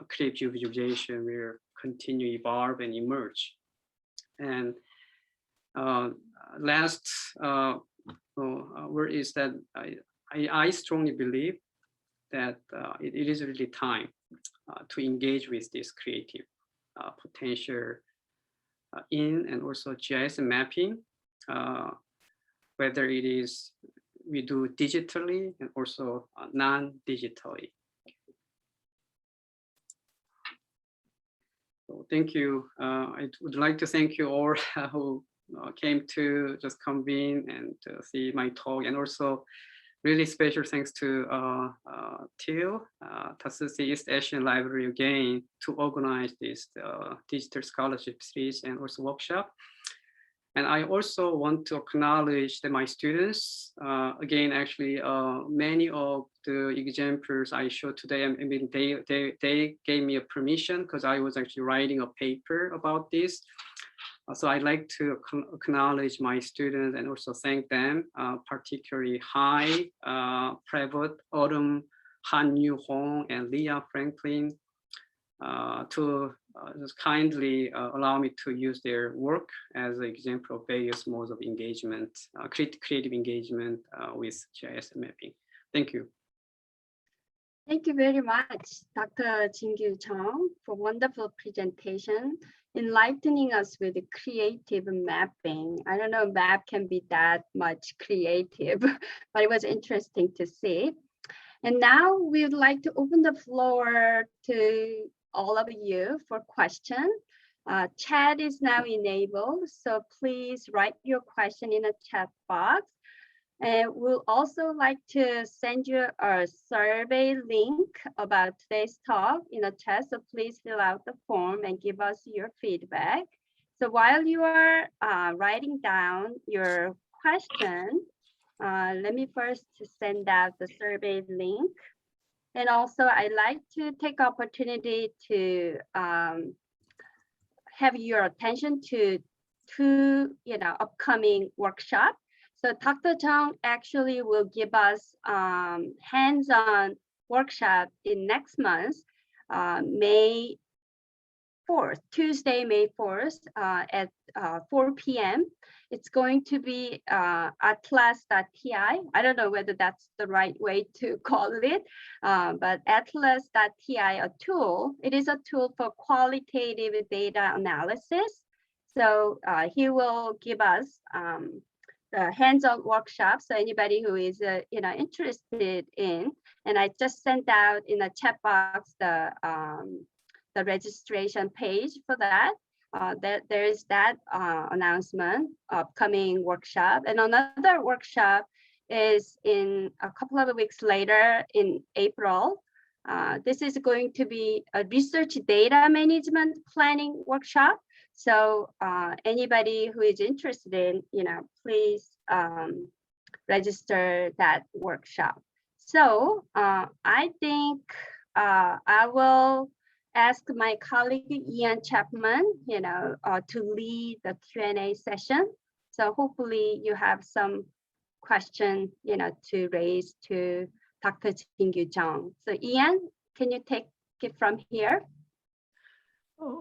creative visualization will continue evolve and emerge. And last word is that I strongly believe that it is really time to engage with this creative potential in and also GIS mapping, whether it is we do digitally and also non-digitally. So thank you. I would like to thank you all who came to just convene and see my talk, and also really special thanks to Teal, Tasusi East Asian Library again to organize this digital scholarship series and also workshop. And I also want to acknowledge that my students, again, actually, many of the examples I showed today, I mean, they gave me a permission because I was actually writing a paper about this. So I'd like to acknowledge my students and also thank them, particularly Hai, Prevost, Autumn, Han Yu Hong, and Leah Franklin, to just kindly allow me to use their work as an example of various modes of engagement, creative engagement with GIS mapping. Thank you. Thank you very much, Dr. Jin-Gyu Chung, for wonderful presentation, enlightening us with creative mapping. I don't know if map can be that much creative, but it was interesting to see. And now we would like to open the floor to all of you for questions. Chat is now enabled, so please write your question in the chat box. And we'll also like to send you a survey link about today's talk in the chat, so please fill out the form and give us your feedback. So while you are writing down your question, let me first send out the survey link. And also I'd like to take opportunity to have your attention to two upcoming workshops. So Dr. Chung actually will give us hands-on workshop in next month, May 4th, Tuesday, May 4th at 4 p.m. It's going to be atlas.ti. I don't know whether that's the right way to call it, but atlas.ti, a tool. It is a tool for qualitative data analysis. So he will give us the hands-on workshop. So anybody who is interested in, and I just sent out in the chat box the registration page for that. There is that announcement, upcoming workshop. And another workshop is in a couple of weeks later in April. This is going to be a research data management planning workshop. So anybody who is interested in, please register that workshop. So I think I will ask my colleague Ian Chapman, to lead the Q&A session. So hopefully you have some question, to raise to Dr. Jin-Gyu Chung. So Ian, can you take it from here?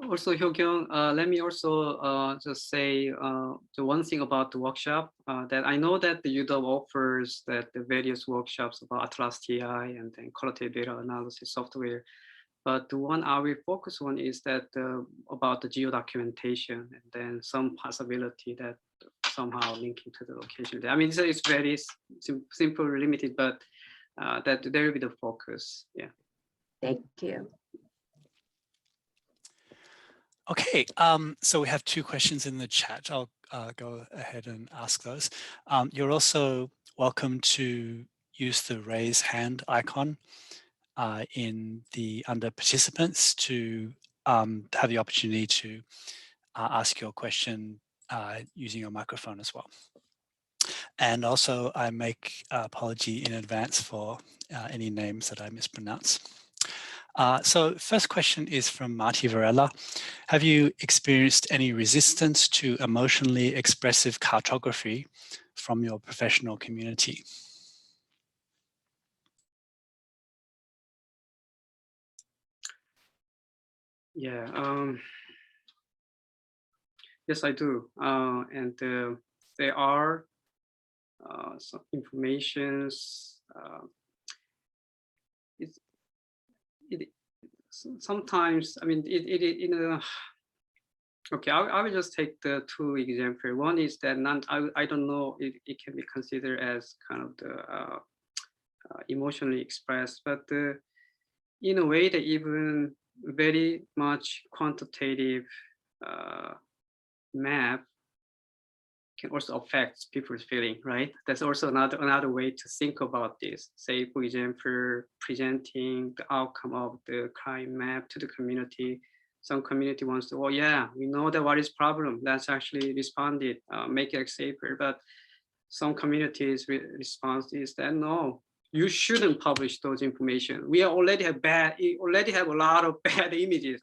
Also, Hyo-kyung, let me also just say the one thing about the workshop, that I know that the UW offers that the various workshops about Atlas TI and then qualitative data analysis software. But the one I will focus on is that about the geo-documentation, and then some possibility that somehow linking to the location. I mean, it's very simple, limited, but that there will be the focus. Yeah. Thank you. Okay, so we have two questions in the chat. I'll go ahead and ask those. You're also welcome to use the raise hand icon under participants to have the opportunity to ask your question using your microphone as well. And also I make apology in advance for any names that I mispronounce. So first question is from Marty Varela. Have you experienced any resistance to emotionally expressive cartography from your professional community? Yeah, yes, I do. And there are some informations. Sometimes, I mean, okay, I will just take the two examples. One is that I don't know if it can be considered as kind of the emotionally expressed, but in a way that even very much quantitative map can also affect people's feeling, right? That's also another way to think about this. Say, for example, presenting the outcome of the crime map to the community. Some community wants to, oh yeah, we know that what is problem. Let's actually respond it, make it safer. But some communities' response is that no, you shouldn't publish those information. We already have a lot of bad images.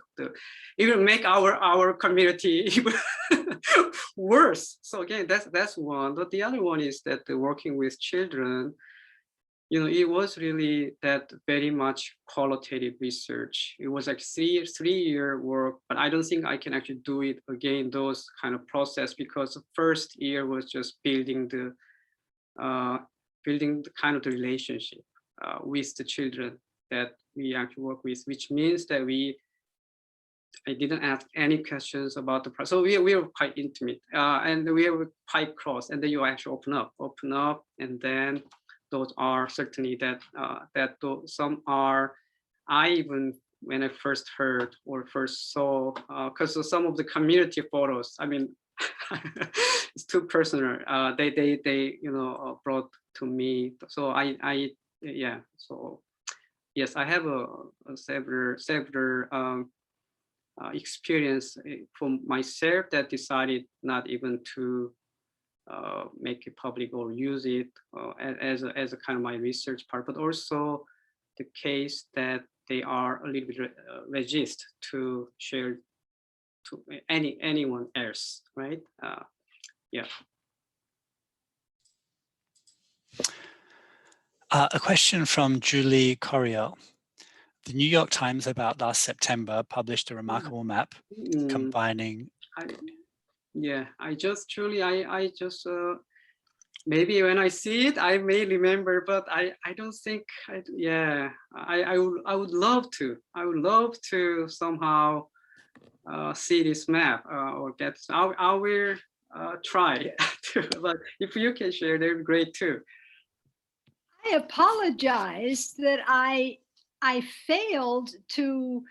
Even make our community even worse. So again, that's one. But the other one is that working with children, it was really that very much qualitative research. It was like three-year work, but I don't think I can actually do it again, those kind of process, because the first year was just building the kind of the relationship with the children that we actually work with, which means that I didn't ask any questions about the process. So we were quite intimate and we were quite close. And then you actually open up, and then those are certainly that some are, I even when I first heard or first saw, because some of the community photos, I mean, it's too personal. They brought to me. So yeah. So yes, I have a several experience for myself that decided not even to make it public or use it as a kind of my research part, but also the case that they are a little bit resist to share to anyone else, right? Yeah. A question from Julie Coriel. The New York Times about last September published a remarkable map combining. I just maybe when I see it, I may remember, but I don't think, I would love to somehow see this map or get, I will try to, but if you can share, that'd be great too. I apologize that I failed to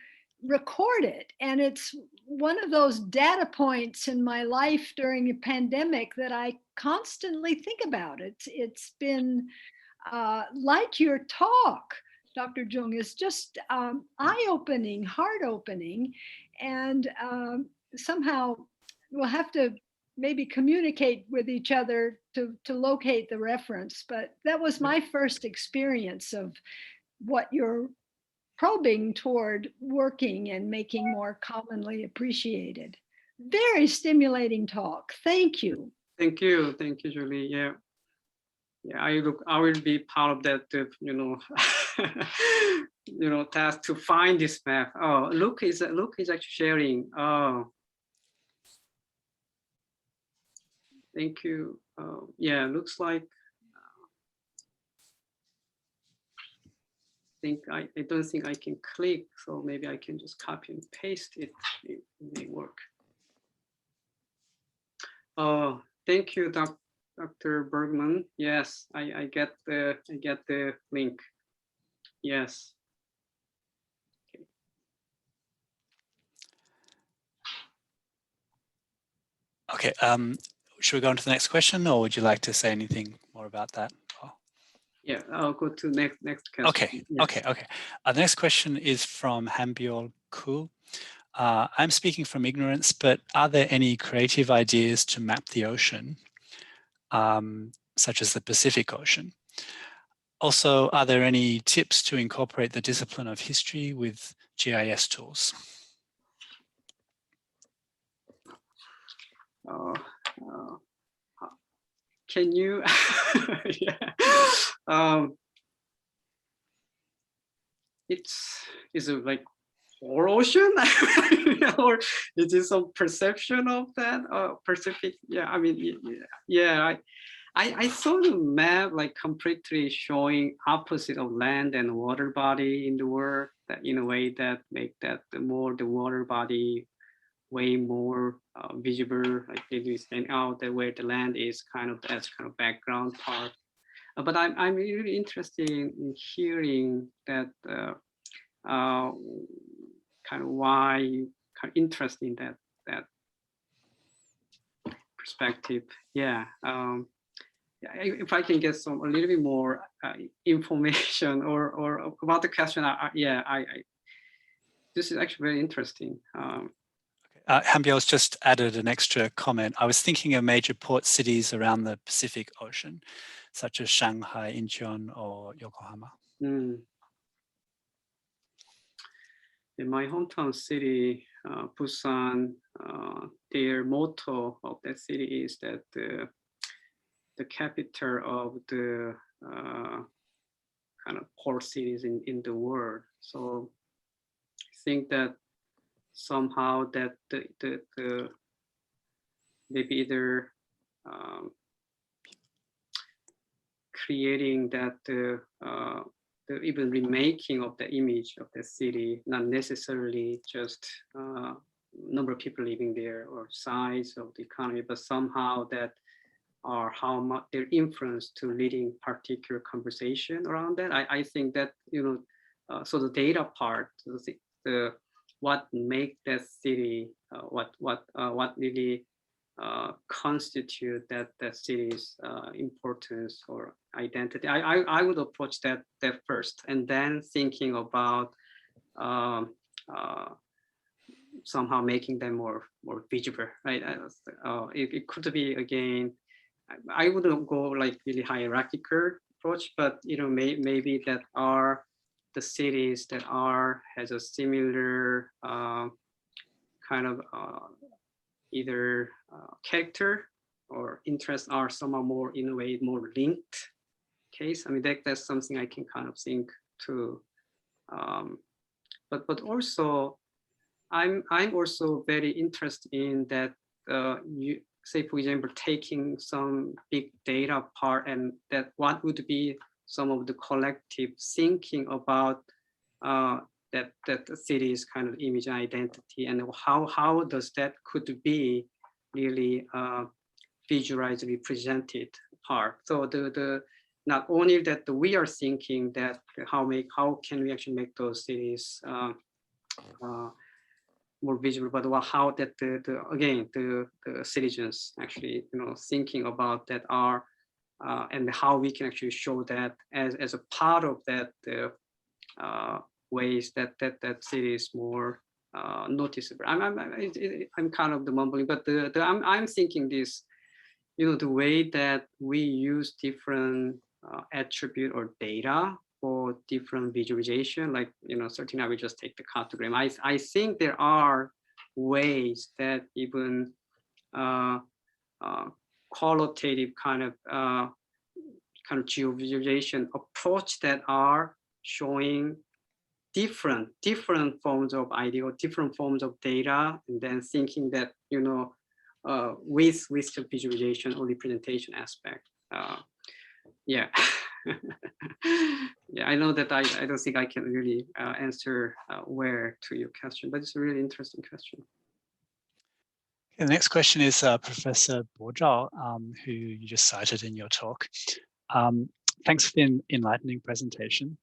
record it. And it's one of those data points in my life during a pandemic that I constantly think about. It's been like your talk, Dr. Jung, is just eye-opening, heart-opening. And somehow we'll have to maybe communicate with each other to locate the reference. But that was my first experience of what you're probing toward working and making more commonly appreciated. Very stimulating talk. Thank you. Thank you, Julie. Yeah, I will be part of that, task to find this map. Oh, Luke is actually sharing. Oh, thank you. Yeah, looks like. I don't think I can click, so maybe I can just copy and paste it. It may work. Oh, thank you, Dr. Bergman. Yes, I get the link. Yes. Okay. Should we go on to the next question, or would you like to say anything more about that? Yeah, I'll go to next question. Okay, yes. Okay. The next question is from Hambiol Ku. I'm speaking from ignorance, but are there any creative ideas to map the ocean, such as the Pacific Ocean? Also, are there any tips to incorporate the discipline of history with GIS tools? Can you? Is it like whole ocean, or is it some perception of that? Pacific? Yeah, I mean, yeah. I saw the map like completely showing opposite of land and water body in the world, that in a way that make that the water body way more visible, like they stand out that where the land is kind of as kind of background part. But I'm really interested in hearing that kind of why you kind of interested in that perspective. Yeah. If I can get a little bit more information or about the question, this is actually very interesting. Hambyel's just added an extra comment. I was thinking of major port cities around the Pacific Ocean, such as Shanghai, Incheon, or Yokohama. In my hometown city, Busan, their motto of that city is that the capital of the kind of port cities in the world. So I think that somehow that the maybe either creating that the even remaking of the image of the city, not necessarily just number of people living there or size of the economy, but somehow that or how much their influence to leading particular conversation around that. I think that, so the data part, the what make that city, what really constitute that city's importance or identity. I would approach that first, and then thinking about somehow making them more visible, right? It could be, again, I wouldn't go like really hierarchical approach, but maybe that are the cities that has a similar kind of either character or interest are somehow more in a way more linked case. I mean that's something I can kind of think too. But also I'm also very interested in that you say, for example, taking some big data part and that what would be some of the collective thinking about that the city's kind of image and identity, and how does that could be really visualized, represented part. So the not only that we are thinking that how can we actually make those cities more visible, but how that the citizens actually thinking about that are and how we can actually show that as a part of that ways that city is more noticeable. I'm kind of the mumbling, but I'm thinking this, the way that we use different attribute or data for different visualization, like certainly I will just take the cartogram. I think there are ways that even qualitative kind of geovisualization approach that are showing different forms of idea or different forms of data, and then thinking that with the visualization or representation aspect. Yeah. Yeah, I know that I don't think I can really answer where to your question, but it's a really interesting question. The next question is Professor Bo Zhao, who you just cited in your talk. Thanks for the enlightening presentation.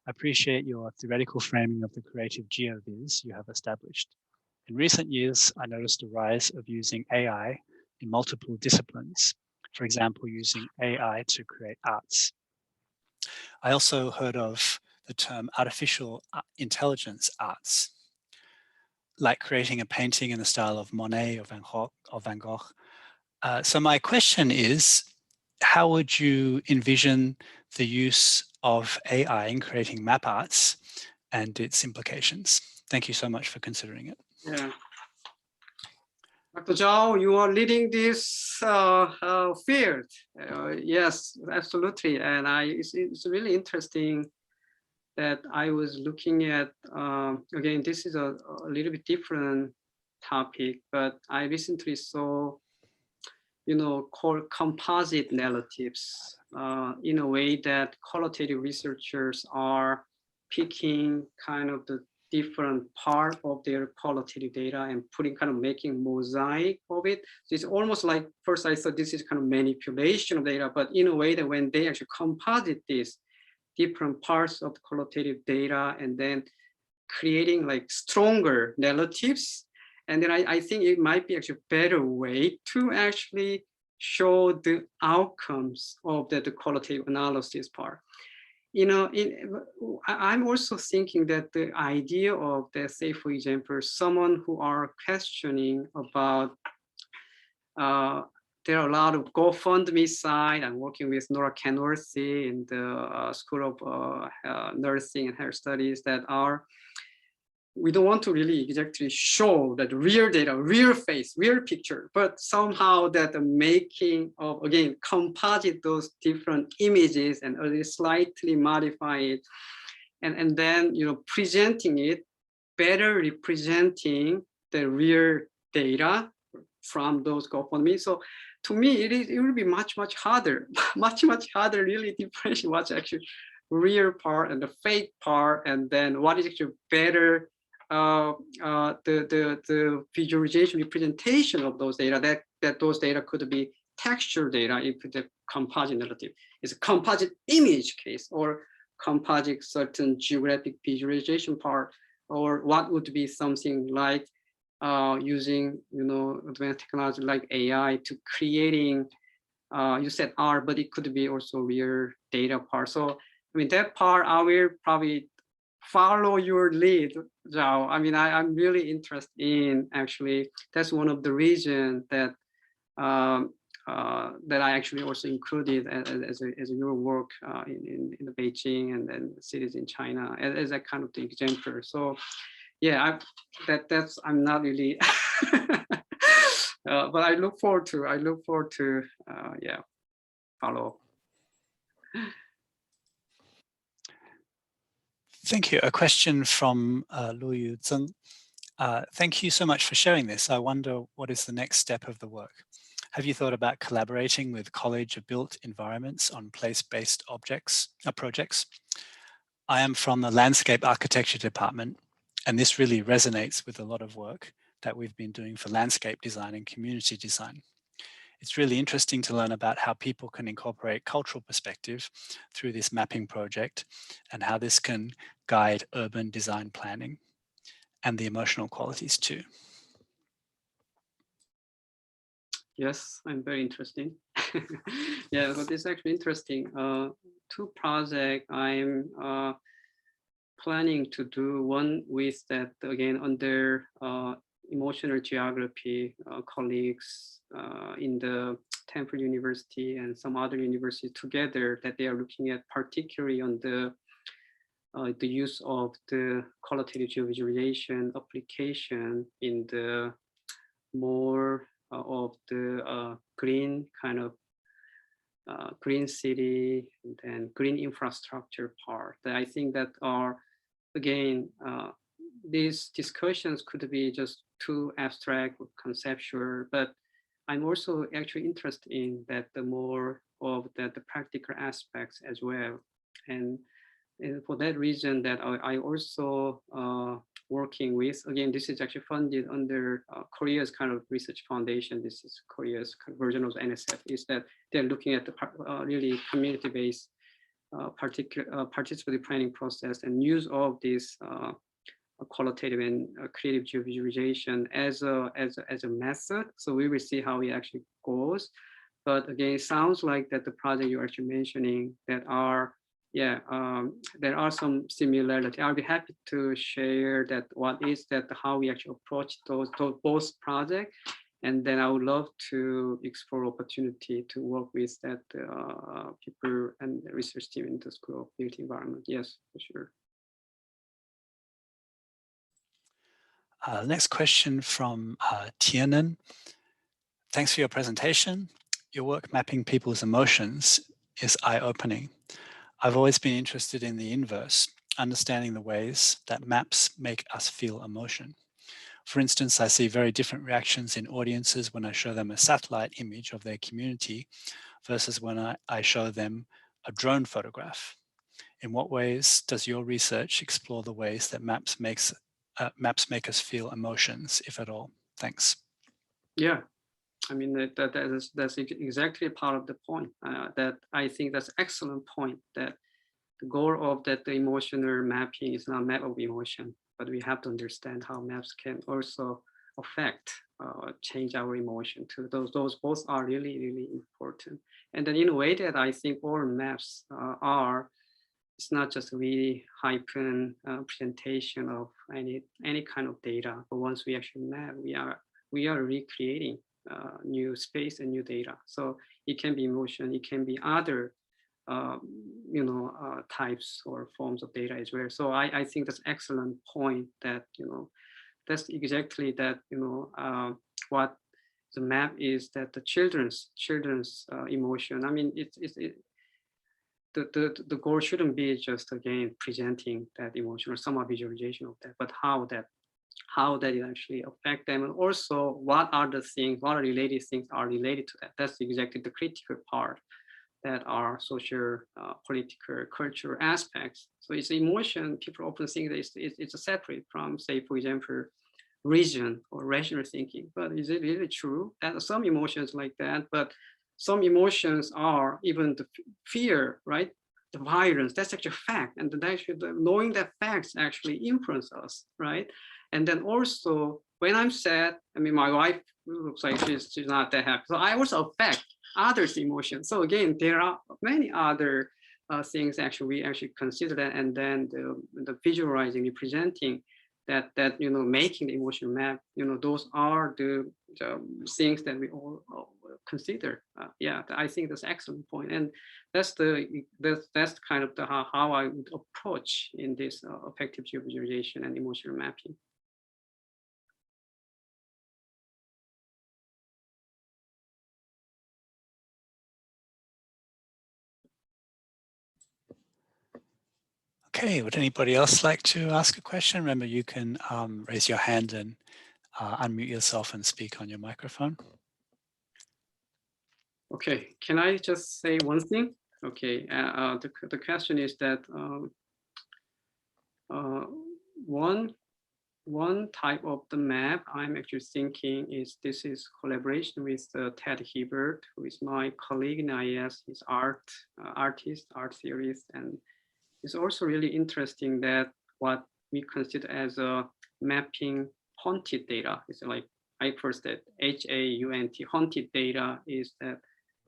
I appreciate your theoretical framing of the creative geoviz you have established. In recent years, I noticed a rise of using AI in multiple disciplines, for example, using AI to create arts. I also heard of the term artificial intelligence arts, like creating a painting in the style of Monet or Van Gogh. So my question is, how would you envision the use of AI in creating map arts and its implications? Thank you so much for considering it. Yeah. Dr. Zhao, you are leading this field. Yes, absolutely. And it's really interesting that I was looking at, again, this is a little bit different topic, but I recently saw, called composite narratives, in a way that qualitative researchers are picking kind of the different part of their qualitative data and making mosaic of it. So it's almost like, first I thought this is kind of manipulation of data, but in a way that when they actually composite this different parts of qualitative data and then creating like stronger narratives. And then I think it might be actually a better way to actually show the outcomes of the qualitative analysis part. You know, I'm also thinking that the idea of the, say, for example, someone who are questioning about, there are a lot of GoFundMe site. I'm working with Nora Kenworthy in the School of Nursing and Health Studies that are, we don't want to really exactly show that real data, real face, real picture, but somehow that the making of, again, composite those different images and slightly modify it. And then, you know, presenting it, better representing the real data from those GoFundMe. So to me, it will be much harder, much harder really differentiate what's actually real part and the fake part, and then what is actually better, the visualization representation of those data, that those data could be textual data if the composite narrative is a composite image case, or composite certain geographic visualization part, or what would be something like using, you know, advanced technology like AI to creating, you said R, but it could be also real data part. So I mean, that part I will probably follow your lead, Zhao. I mean, I'm really interested in, actually, that's one of the reasons that that I actually also included as your work in the Beijing and then cities in China as a kind of the example. So yeah, I'm not really, but I look forward to yeah, follow. Thank you. A question from Lu Yu Zeng. Thank you so much for sharing this. I wonder what is the next step of the work. Have you thought about collaborating with College of Built Environments on place-based projects? I am from the Landscape Architecture Department, and this really resonates with a lot of work that we've been doing for landscape design and community design. It's really interesting to learn about how people can incorporate cultural perspective through this mapping project and how this can guide urban design planning and the emotional qualities too. Yes, I'm very interested. Yeah, but it's actually interesting. Two projects I'm planning to do. One with that, again, under emotional geography colleagues in the Temple University and some other universities together, that they are looking at particularly on the use of the qualitative geovisualization application in the more of the green kind of green city and then green infrastructure part. That I think that are, again, these discussions could be just too abstract or conceptual, but I'm also actually interested in that the more of the practical aspects as well. And for that reason that I also working with, again, this is actually funded under Korea's kind of research foundation. This is Korea's kind of version of NSF, is that they're looking at the really community-based participatory planning process and use of this qualitative and creative geovisualization as a method. So we will see how it actually goes. But again, it sounds like that the project you're actually mentioning that are, yeah, there are some similarity. I'll be happy to share that what is that, how we actually approach those both projects. And then I would love to explore opportunity to work with that people and the research team in the School of Built Environment. Yes, for sure. Next question from Tianan. Thanks for your presentation. Your work mapping people's emotions is eye-opening. I've always been interested in the inverse, understanding the ways that maps make us feel emotion. For instance, I see very different reactions in audiences when I show them a satellite image of their community versus when I show them a drone photograph. In what ways does your research explore the ways that maps make us feel emotions, if at all? Thanks. Yeah, I mean, that's exactly part of the point. That I think that's excellent point, that the goal of that the emotional mapping is not map of emotion. but we have to understand how maps can also affect, change our emotion too. Those both are really, really important. And then in a way that I think all maps are, it's not just really hyphen presentation of any kind of data, but once we actually map, we are recreating new space and new data. So it can be emotion, it can be other types or forms of data as well. So I think that's excellent point that, that's exactly that, what the map is, that the children's emotion. I mean, the goal shouldn't be just, again, presenting that emotion or some visualization of that, but how that it actually affect them, and also what are the things, what are related things are related to that. That's exactly the critical part, that are social, political, cultural aspects. So it's emotion. People often think that it's separate from, say, for example, reason or rational thinking. But is it really true that some emotions like that? But some emotions are even the fear, right? The violence, that's actually a fact. And knowing that facts actually influence us, right? And then also when I'm sad, I mean, my wife looks like she's not that happy. So I also affect others' emotions. So again, there are many other things actually we actually consider that, and then the visualizing, representing that making the emotional map, those are the things that we all consider. Yeah, I think that's an excellent point, and that's kind of how I would approach in this affective geovisualization and emotional mapping. Okay, would anybody else like to ask a question? Remember, you can raise your hand and unmute yourself and speak on your microphone. Okay, can I just say one thing? Okay, the question is that one type of the map I'm actually thinking is, this is collaboration with Ted Hibbert, who is my colleague in IES. He's art theorist, and it's also really interesting that what we consider as a mapping haunted data. It's like, I first said HAUNT, haunted data is that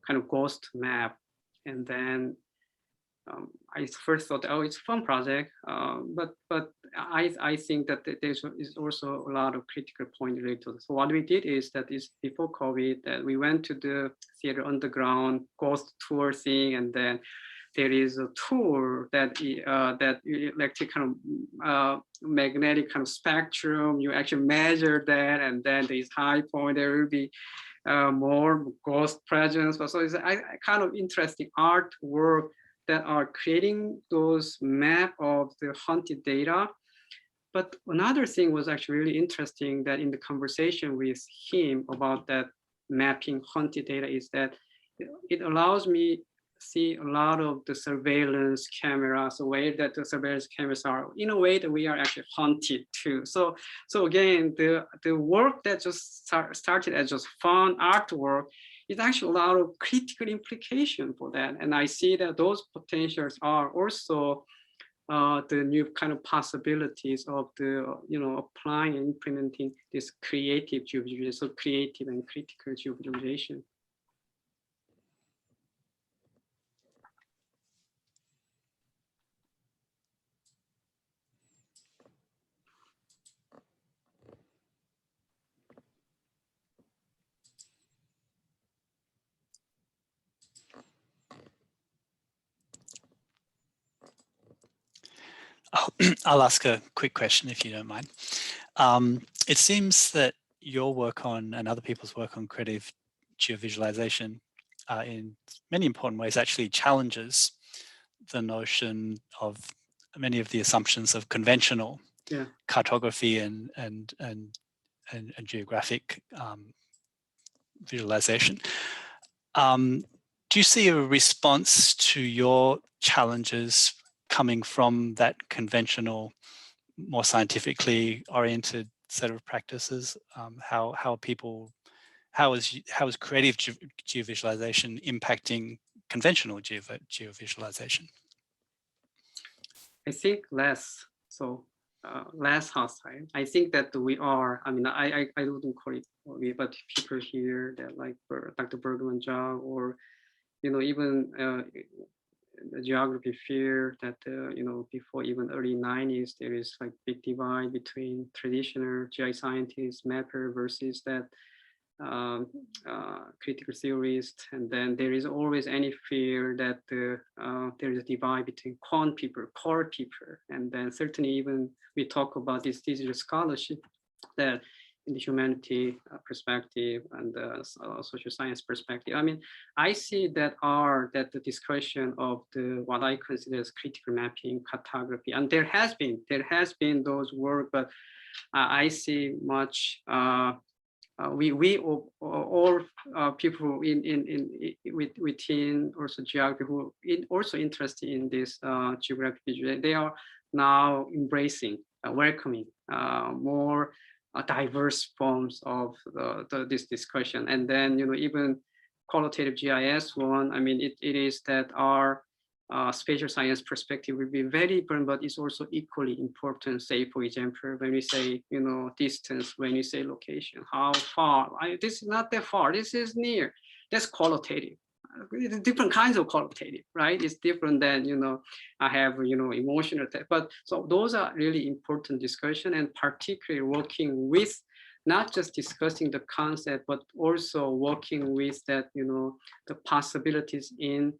kind of ghost map. And then I first thought, oh, it's a fun project, but I think that there's also a lot of critical point related to this. So what we did is that is before COVID, that we went to the theater underground ghost tour thing, and then there is a tour that that electric kind of magnetic kind of spectrum. You actually measure that, and then there's high point. There will be more ghost presence. So it's a kind of interesting artwork that are creating those map of the haunted data. But another thing was actually really interesting, that in the conversation with him about that mapping haunted data, is that it allows me see a lot of the surveillance cameras, the way that the surveillance cameras are, in a way that we are actually haunted too. So again, the work that just started as just fun artwork, is actually a lot of critical implication for that. And I see that those potentials are also the new kind of possibilities of the, applying and implementing this creative geovisualization, so creative and critical geovisualization. I'll ask a quick question if you don't mind. It seems that your work on, and other people's work on creative geovisualization in many important ways actually challenges the notion of many of the assumptions of conventional cartography and geographic visualization. Do you see a response to your challenges coming from that conventional, more scientifically oriented set of practices? How is creative geovisualization impacting conventional geovisualization? I think less. So less hostile. I think that we are, I mean, I wouldn't call it we, but people here that like Dr. Bergman Zhang, or, you know, even the geography fear that, you know, before even early 90s, there is like big divide between traditional GI scientists, mapper versus that critical theorist, and then there is always any fear that there is a divide between quant people, core people, and then certainly even we talk about this digital scholarship that in the humanity perspective and the social science perspective. I mean, I see that the discussion of the what I consider as critical mapping, cartography, and there has been those work, but I see much. We all people within also geography who also interested in this geographic visual, they are now embracing, welcoming more diverse forms of this discussion. And then, you know, even qualitative GIS one, I mean, it is that our spatial science perspective will be very important, but it's also equally important. Say, for example, when we say, you know, distance, when we say location, how far, this is not that far, this is near, that's qualitative. Different kinds of qualitative, right? It's different than, you know, I have, you know, emotional, but so those are really important discussion, and particularly working with, not just discussing the concept, but also working with that, you know, the possibilities in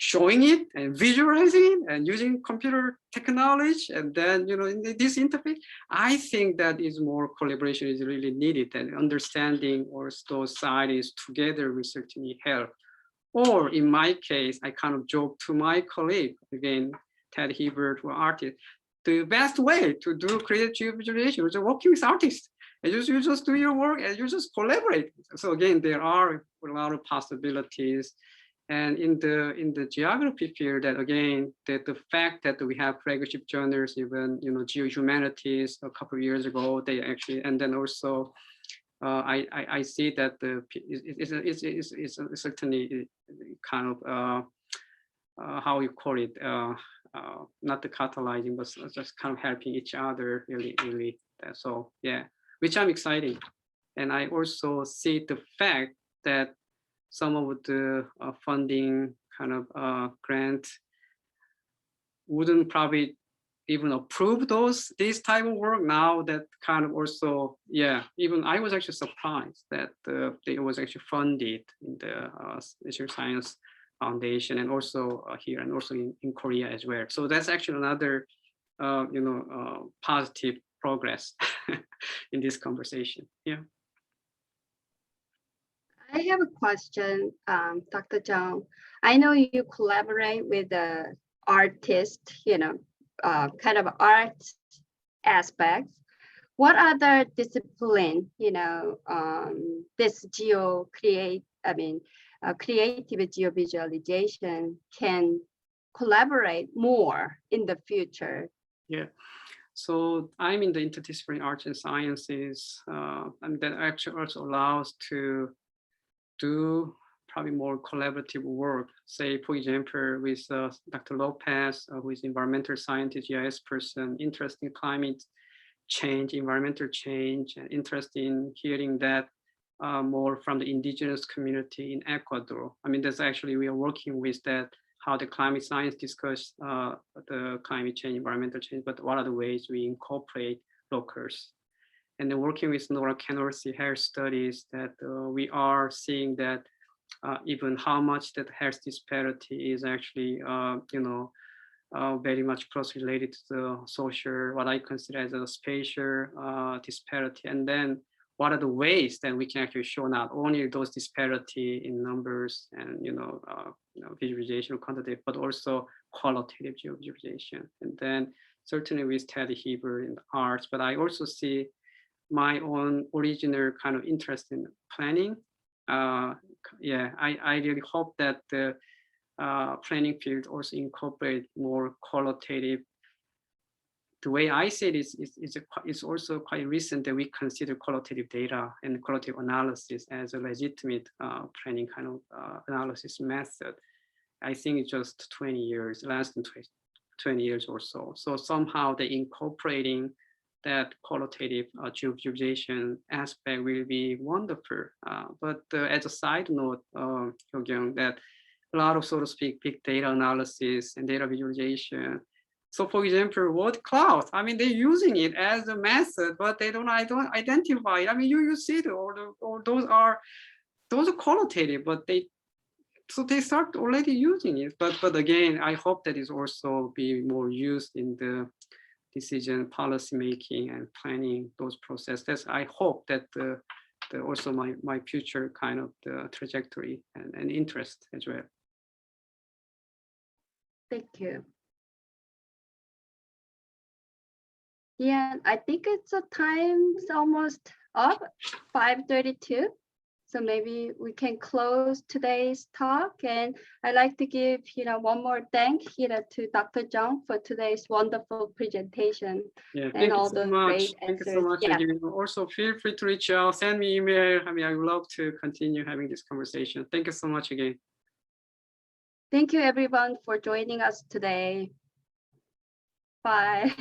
showing it and visualizing it and using computer technology, and then, you know, in this interface, I think that is more collaboration is really needed, and understanding or those sides together will certainly help. Or in my case, I kind of joke to my colleague, again, Ted Hebert, who are artist, the best way to do creative visualization is working with artists. And you just do your work and you just collaborate. So again, there are a lot of possibilities. And in the geography field, that again, the fact that we have flagship journals, even, you know, GeoHumanities a couple of years ago, they actually, and then also I see that it's certainly kind of how you call it, not the catalyzing, but just kind of helping each other really. So yeah, which I'm excited. And I also see the fact that some of the funding kind of grant wouldn't probably even approve this type of work now, that kind of also, yeah, even I was actually surprised that it was actually funded in the National Science Foundation, and also here, and also in Korea as well. So that's actually another you know, positive progress in this conversation. Yeah. I have a question, Dr. Zhang. I know you collaborate with the artist, you know, kind of art aspects. What other discipline, you know, this creative geovisualization can collaborate more in the future? Yeah. So I'm in the interdisciplinary arts and sciences, and that actually also allows to do probably more collaborative work. Say, for example, with Dr. Lopez, who is environmental scientist, GIS person, interested in climate change, environmental change, and interested in hearing that more from the indigenous community in Ecuador. I mean, that's actually, we are working with that, how the climate science discuss the climate change, environmental change, but what are the ways we incorporate locals. And then working with Nora Kenorsi Health Studies, that we are seeing that even how much that health disparity is actually, you know, very much closely related to the social, what I consider as a spatial disparity. And then what are the ways that we can actually show not only those disparity in numbers and, you know, visualization or quantitative, but also qualitative visualization. And then certainly with Teddy Hebert in the arts, but I also see my own original kind of interest in planning. Yeah, I really hope that the planning field also incorporate more qualitative. The way I say this is also quite recent that we consider qualitative data and qualitative analysis as a legitimate planning kind of analysis method. I think it's just 20 years, less than 20 years or so. So somehow the incorporating that qualitative visualization aspect will be wonderful. But as a side note, Hyo-kyung, that a lot of, so to speak, big data analysis and data visualization. So for example, word cloud, I mean, they're using it as a method, but I don't identify it. I mean, you see it, or those are qualitative, but they start already using it. But again, I hope that is also be more used in the decision policy making and planning those processes. I hope that also my future kind of the trajectory and interest as well. Thank you. Yeah, I think it's a time's almost up, 5:32. So maybe we can close today's talk. And I'd like to give one more thank to Dr. Jung for today's wonderful presentation. Yeah, And thank you all so those much. great Thank you so answers. much. Yeah. Also, feel free to reach out, send me email. I mean, I would love to continue having this conversation. Thank you so much again. Thank you everyone for joining us today. Bye.